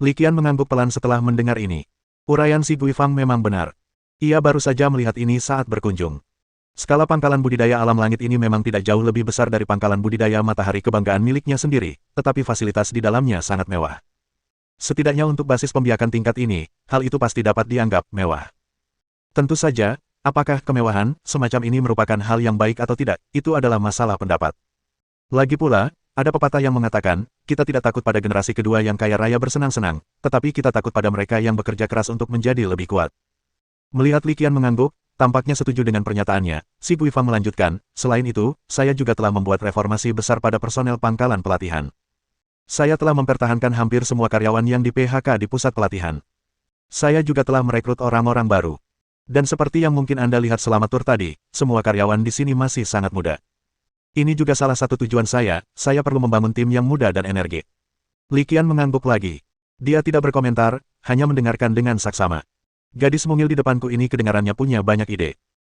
Li Qian mengangguk pelan setelah mendengar ini. Uraian si Guifang memang benar. Ia baru saja melihat ini saat berkunjung. Skala pangkalan budidaya alam langit ini memang tidak jauh lebih besar dari pangkalan budidaya matahari kebanggaan miliknya sendiri, tetapi fasilitas di dalamnya sangat mewah. Setidaknya untuk basis pembiakan tingkat ini, hal itu pasti dapat dianggap mewah. Tentu saja, apakah kemewahan semacam ini merupakan hal yang baik atau tidak, itu adalah masalah pendapat. Lagi pula, ada pepatah yang mengatakan, kita tidak takut pada generasi kedua yang kaya raya bersenang-senang, tetapi kita takut pada mereka yang bekerja keras untuk menjadi lebih kuat. Melihat Li Qian mengangguk, tampaknya setuju dengan pernyataannya, si Guifang melanjutkan, selain itu, saya juga telah membuat reformasi besar pada personel pangkalan pelatihan. Saya telah mempertahankan hampir semua karyawan yang di PHK di pusat pelatihan. Saya juga telah merekrut orang-orang baru. Dan seperti yang mungkin Anda lihat selama tur tadi, semua karyawan di sini masih sangat muda. Ini juga salah satu tujuan saya perlu membangun tim yang muda dan energik. Li Qian mengangguk lagi. Dia tidak berkomentar, hanya mendengarkan dengan saksama. Gadis mungil di depanku ini kedengarannya punya banyak ide.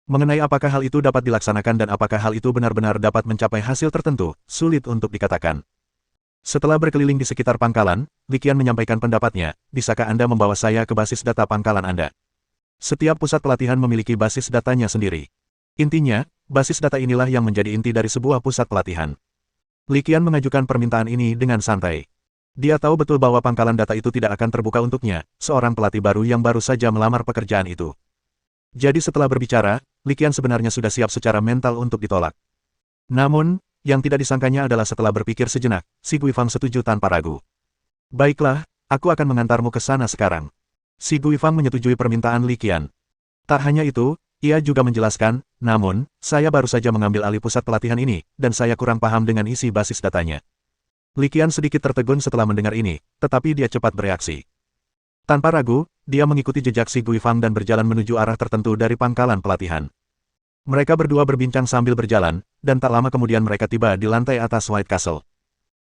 Mengenai apakah hal itu dapat dilaksanakan dan apakah hal itu benar-benar dapat mencapai hasil tertentu, sulit untuk dikatakan. Setelah berkeliling di sekitar pangkalan, Li Qian menyampaikan pendapatnya, bisakah Anda membawa saya ke basis data pangkalan Anda? Setiap pusat pelatihan memiliki basis datanya sendiri. Intinya, basis data inilah yang menjadi inti dari sebuah pusat pelatihan. Li Qian mengajukan permintaan ini dengan santai. Dia tahu betul bahwa pangkalan data itu tidak akan terbuka untuknya, seorang pelatih baru yang baru saja melamar pekerjaan itu. Jadi setelah berbicara, Li Qian sebenarnya sudah siap secara mental untuk ditolak. Namun, yang tidak disangkanya adalah setelah berpikir sejenak, Si Guifang setuju tanpa ragu. Baiklah, aku akan mengantarmu ke sana sekarang. Si Guifang menyetujui permintaan Li Qian. Tak hanya itu, ia juga menjelaskan, namun, saya baru saja mengambil alih pusat pelatihan ini, dan saya kurang paham dengan isi basis datanya. Li Qian sedikit tertegun setelah mendengar ini, tetapi dia cepat bereaksi. Tanpa ragu, dia mengikuti jejak Si Guifang dan berjalan menuju arah tertentu dari pangkalan pelatihan. Mereka berdua berbincang sambil berjalan, dan tak lama kemudian mereka tiba di lantai atas White Castle.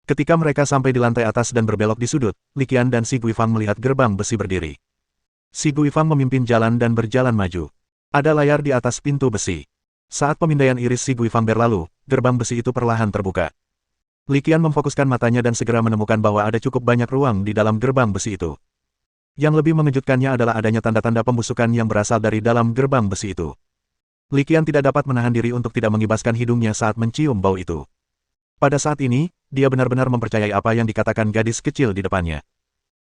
Ketika mereka sampai di lantai atas dan berbelok di sudut, Li Qian dan Si Guifang melihat gerbang besi berdiri. Si Guifang memimpin jalan dan berjalan maju. Ada layar di atas pintu besi. Saat pemindaian iris Si Guifang berlalu, gerbang besi itu perlahan terbuka. Li Qian memfokuskan matanya dan segera menemukan bahwa ada cukup banyak ruang di dalam gerbang besi itu. Yang lebih mengejutkannya adalah adanya tanda-tanda pembusukan yang berasal dari dalam gerbang besi itu. Li Qian tidak dapat menahan diri untuk tidak mengibaskan hidungnya saat mencium bau itu. Pada saat ini, dia benar-benar mempercayai apa yang dikatakan gadis kecil di depannya.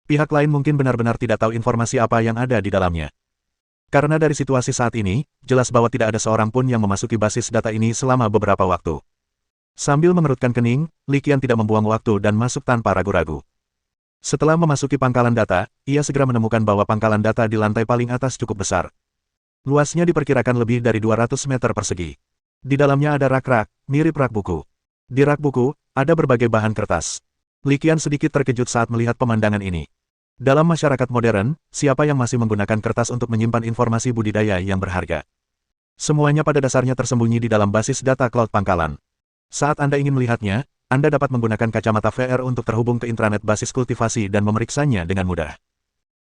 Pihak lain mungkin benar-benar tidak tahu informasi apa yang ada di dalamnya. Karena dari situasi saat ini, jelas bahwa tidak ada seorang pun yang memasuki basis data ini selama beberapa waktu. Sambil mengerutkan kening, Li Qian tidak membuang waktu dan masuk tanpa ragu-ragu. Setelah memasuki pangkalan data, ia segera menemukan bahwa pangkalan data di lantai paling atas cukup besar. Luasnya diperkirakan lebih dari 200 meter persegi. Di dalamnya ada rak-rak, mirip rak buku. Di rak buku, ada berbagai bahan kertas. Li Qian sedikit terkejut saat melihat pemandangan ini. Dalam masyarakat modern, siapa yang masih menggunakan kertas untuk menyimpan informasi budidaya yang berharga? Semuanya pada dasarnya tersembunyi di dalam basis data cloud pangkalan. Saat Anda ingin melihatnya, Anda dapat menggunakan kacamata VR untuk terhubung ke intranet basis kultivasi dan memeriksanya dengan mudah.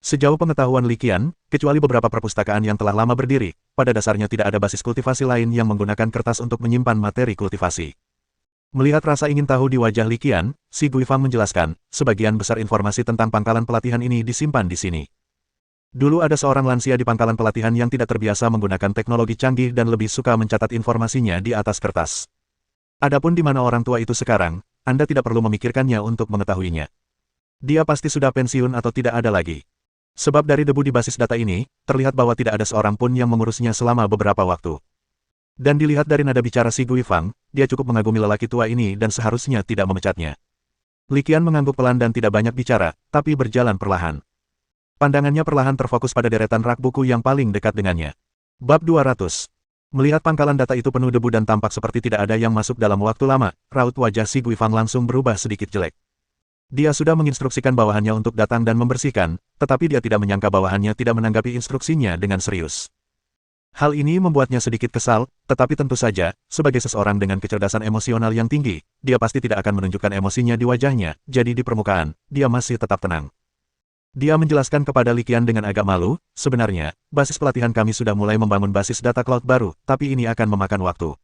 Sejauh pengetahuan Li Qian, kecuali beberapa perpustakaan yang telah lama berdiri, pada dasarnya tidak ada basis kultivasi lain yang menggunakan kertas untuk menyimpan materi kultivasi. Melihat rasa ingin tahu di wajah Li Qian, Si Guifang menjelaskan, sebagian besar informasi tentang pangkalan pelatihan ini disimpan di sini. Dulu ada seorang lansia di pangkalan pelatihan yang tidak terbiasa menggunakan teknologi canggih dan lebih suka mencatat informasinya di atas kertas. Adapun di mana orang tua itu sekarang, Anda tidak perlu memikirkannya untuk mengetahuinya. Dia pasti sudah pensiun atau tidak ada lagi. Sebab dari debu di basis data ini, terlihat bahwa tidak ada seorang pun yang mengurusnya selama beberapa waktu. Dan dilihat dari nada bicara Si Guifang, dia cukup mengagumi lelaki tua ini dan seharusnya tidak memecatnya. Li Qian mengangguk pelan dan tidak banyak bicara, tapi berjalan perlahan. Pandangannya perlahan terfokus pada deretan rak buku yang paling dekat dengannya. Bab 200. Melihat pangkalan data itu penuh debu dan tampak seperti tidak ada yang masuk dalam waktu lama, raut wajah Si Guifang langsung berubah sedikit jelek. Dia sudah menginstruksikan bawahannya untuk datang dan membersihkan, tetapi dia tidak menyangka bawahannya tidak menanggapi instruksinya dengan serius. Hal ini membuatnya sedikit kesal, tetapi tentu saja, sebagai seseorang dengan kecerdasan emosional yang tinggi, dia pasti tidak akan menunjukkan emosinya di wajahnya, jadi di permukaan, dia masih tetap tenang. Dia menjelaskan kepada Li Qian dengan agak malu, sebenarnya, basis pelatihan kami sudah mulai membangun basis data cloud baru, tapi ini akan memakan waktu.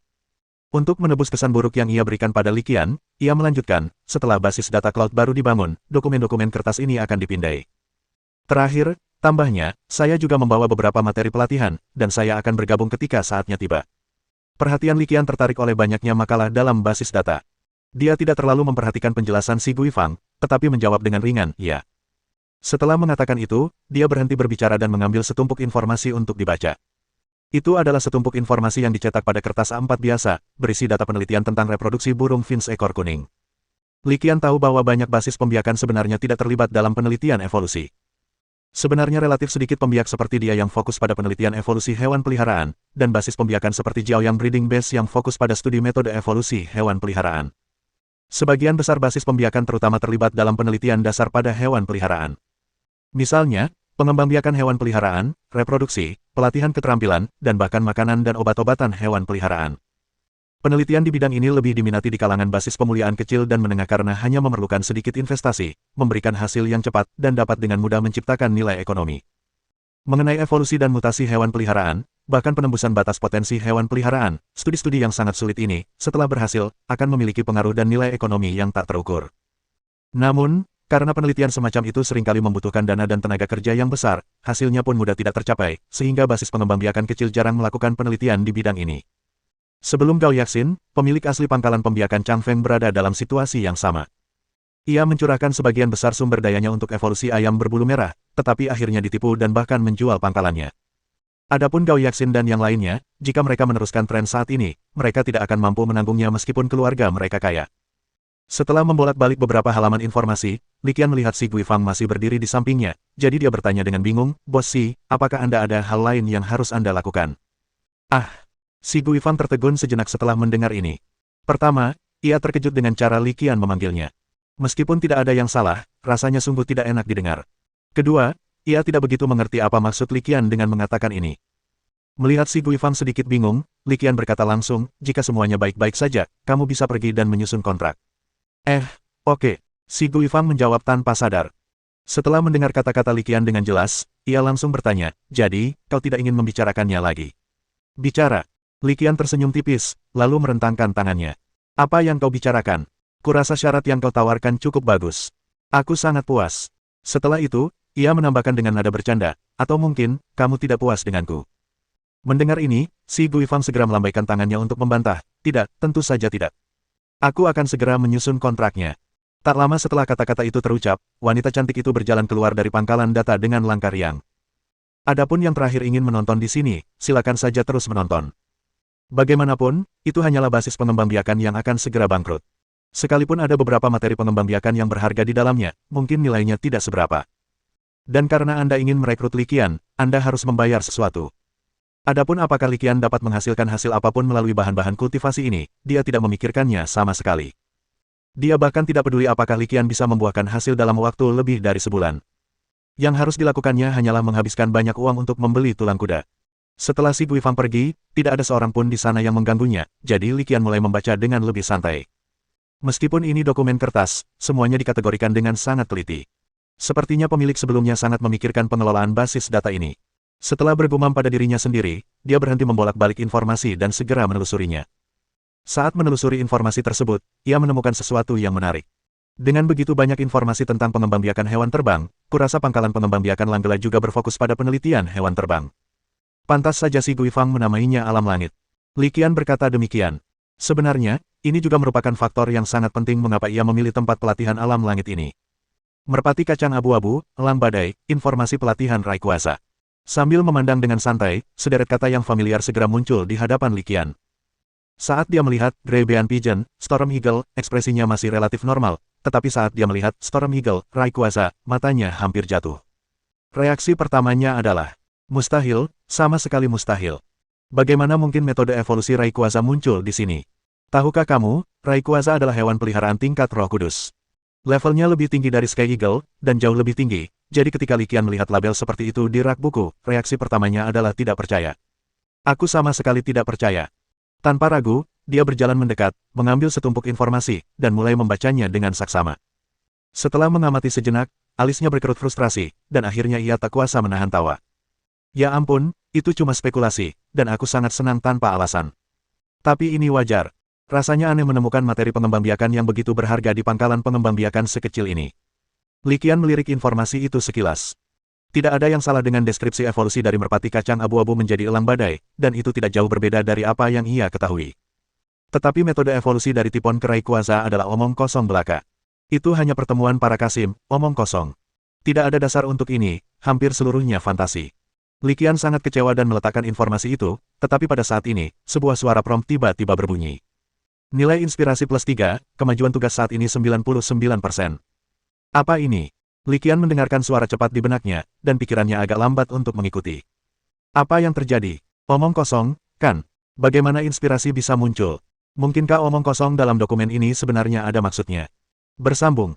Untuk menebus kesan buruk yang ia berikan pada Li Qian, ia melanjutkan, setelah basis data cloud baru dibangun, dokumen-dokumen kertas ini akan dipindai. Terakhir, tambahnya, saya juga membawa beberapa materi pelatihan, dan saya akan bergabung ketika saatnya tiba. Perhatian Li Qian tertarik oleh banyaknya makalah dalam basis data. Dia tidak terlalu memperhatikan penjelasan Si Guifang, tetapi menjawab dengan ringan, ya. Setelah mengatakan itu, dia berhenti berbicara dan mengambil setumpuk informasi untuk dibaca. Itu adalah setumpuk informasi yang dicetak pada kertas A4 biasa, berisi data penelitian tentang reproduksi burung finch ekor kuning. Li Qian tahu bahwa banyak basis pembiakan sebenarnya tidak terlibat dalam penelitian evolusi. Sebenarnya relatif sedikit pembiak seperti dia yang fokus pada penelitian evolusi hewan peliharaan, dan basis pembiakan seperti Jiaoyang Breeding Base yang fokus pada studi metode evolusi hewan peliharaan. Sebagian besar basis pembiakan terutama terlibat dalam penelitian dasar pada hewan peliharaan. Misalnya, pengembangbiakan hewan peliharaan, reproduksi, pelatihan keterampilan, dan bahkan makanan dan obat-obatan hewan peliharaan. Penelitian di bidang ini lebih diminati di kalangan basis pemuliaan kecil dan menengah karena hanya memerlukan sedikit investasi, memberikan hasil yang cepat, dan dapat dengan mudah menciptakan nilai ekonomi. Mengenai evolusi dan mutasi hewan peliharaan, bahkan penembusan batas potensi hewan peliharaan, studi-studi yang sangat sulit ini, setelah berhasil, akan memiliki pengaruh dan nilai ekonomi yang tak terukur. Namun, karena penelitian semacam itu seringkali membutuhkan dana dan tenaga kerja yang besar, hasilnya pun mudah tidak tercapai, sehingga basis pengembangbiakan kecil jarang melakukan penelitian di bidang ini. Sebelum Gao Yaxin, pemilik asli pangkalan pembiakan Changfeng berada dalam situasi yang sama. Ia mencurahkan sebagian besar sumber dayanya untuk evolusi ayam berbulu merah, tetapi akhirnya ditipu dan bahkan menjual pangkalannya. Adapun Gao Yaxin dan yang lainnya, jika mereka meneruskan tren saat ini, mereka tidak akan mampu menanggungnya meskipun keluarga mereka kaya. Setelah membolak-balik beberapa halaman informasi, Li Qian melihat Si Guifang masih berdiri di sampingnya, jadi dia bertanya dengan bingung, "Bos Si, apakah Anda ada hal lain yang harus Anda lakukan?" Ah! Si Guifang tertegun sejenak setelah mendengar ini. Pertama, ia terkejut dengan cara Li Qian memanggilnya. Meskipun tidak ada yang salah, rasanya sungguh tidak enak didengar. Kedua, ia tidak begitu mengerti apa maksud Li Qian dengan mengatakan ini. Melihat Si Guifang sedikit bingung, Li Qian berkata langsung, "Jika semuanya baik-baik saja, kamu bisa pergi dan menyusun kontrak." Oke. Si Guifang menjawab tanpa sadar. Setelah mendengar kata-kata Li Qian dengan jelas, ia langsung bertanya, "Jadi, kau tidak ingin membicarakannya lagi?" "Bicara?" Li Qian tersenyum tipis, lalu merentangkan tangannya. "Apa yang kau bicarakan? Kurasa syarat yang kau tawarkan cukup bagus. Aku sangat puas." Setelah itu, ia menambahkan dengan nada bercanda, "Atau mungkin, kamu tidak puas denganku?" Mendengar ini, Si Guifang segera melambaikan tangannya untuk membantah, "Tidak, tentu saja tidak. Aku akan segera menyusun kontraknya." Tak lama setelah kata-kata itu terucap, wanita cantik itu berjalan keluar dari pangkalan data dengan langkah riang. Adapun yang terakhir ingin menonton di sini, silakan saja terus menonton. Bagaimanapun, itu hanyalah basis pengembangbiakan yang akan segera bangkrut. Sekalipun ada beberapa materi pengembangbiakan yang berharga di dalamnya, mungkin nilainya tidak seberapa. Dan karena Anda ingin merekrut Li Qian, Anda harus membayar sesuatu. Adapun apakah Li Qian dapat menghasilkan hasil apapun melalui bahan-bahan kultivasi ini, dia tidak memikirkannya sama sekali. Dia bahkan tidak peduli apakah Li Qian bisa membuahkan hasil dalam waktu lebih dari sebulan. Yang harus dilakukannya hanyalah menghabiskan banyak uang untuk membeli tulang kuda. Setelah Si Guifang pergi, tidak ada seorang pun di sana yang mengganggunya, jadi Li Qian mulai membaca dengan lebih santai. Meskipun ini dokumen kertas, semuanya dikategorikan dengan sangat teliti. Sepertinya pemilik sebelumnya sangat memikirkan pengelolaan basis data ini. Setelah bergumam pada dirinya sendiri, dia berhenti membolak-balik informasi dan segera menelusurinya. Saat menelusuri informasi tersebut, ia menemukan sesuatu yang menarik. Dengan begitu banyak informasi tentang pengembangbiakan hewan terbang, kurasa pangkalan pengembangbiakan Langgela juga berfokus pada penelitian hewan terbang. Pantas saja Si Guifang menamainya alam langit. Li Qian berkata demikian. Sebenarnya, ini juga merupakan faktor yang sangat penting mengapa ia memilih tempat pelatihan alam langit ini. Merpati kacang abu-abu, elang badai, informasi pelatihan Rayquaza. Sambil memandang dengan santai, sederet kata yang familiar segera muncul di hadapan Li Qian. Saat dia melihat Grebean Pigeon, Storm Eagle, ekspresinya masih relatif normal, tetapi saat dia melihat Storm Eagle, Rayquaza, matanya hampir jatuh. Reaksi pertamanya adalah, mustahil, sama sekali mustahil. Bagaimana mungkin metode evolusi Rayquaza muncul di sini? Tahukah kamu, Rayquaza adalah hewan peliharaan tingkat Roh Kudus. Levelnya lebih tinggi dari Sky Eagle, dan jauh lebih tinggi, jadi ketika Li Qian melihat label seperti itu di rak buku, reaksi pertamanya adalah tidak percaya. Aku sama sekali tidak percaya. Tanpa ragu, dia berjalan mendekat, mengambil setumpuk informasi, dan mulai membacanya dengan saksama. Setelah mengamati sejenak, alisnya berkerut frustrasi, dan akhirnya ia tak kuasa menahan tawa. Ya ampun, itu cuma spekulasi, dan aku sangat senang tanpa alasan. Tapi ini wajar. Rasanya aneh menemukan materi pengembangbiakan yang begitu berharga di pangkalan pengembangbiakan sekecil ini. Li Qian melirik informasi itu sekilas. Tidak ada yang salah dengan deskripsi evolusi dari merpati kacang abu-abu menjadi elang badai, dan itu tidak jauh berbeda dari apa yang ia ketahui. Tetapi metode evolusi dari Tipon ke Rayquaza adalah omong kosong belaka. Itu hanya pertemuan para Kasim, omong kosong. Tidak ada dasar untuk ini, hampir seluruhnya fantasi. Li Qian sangat kecewa dan meletakkan informasi itu, tetapi pada saat ini, sebuah suara prompt tiba-tiba berbunyi. Nilai inspirasi plus 3, kemajuan tugas saat ini 99%. Apa ini? Li Qian mendengarkan suara cepat di benaknya, dan pikirannya agak lambat untuk mengikuti. Apa yang terjadi? Omong kosong, kan? Bagaimana inspirasi bisa muncul? Mungkinkah omong kosong dalam dokumen ini sebenarnya ada maksudnya? Bersambung.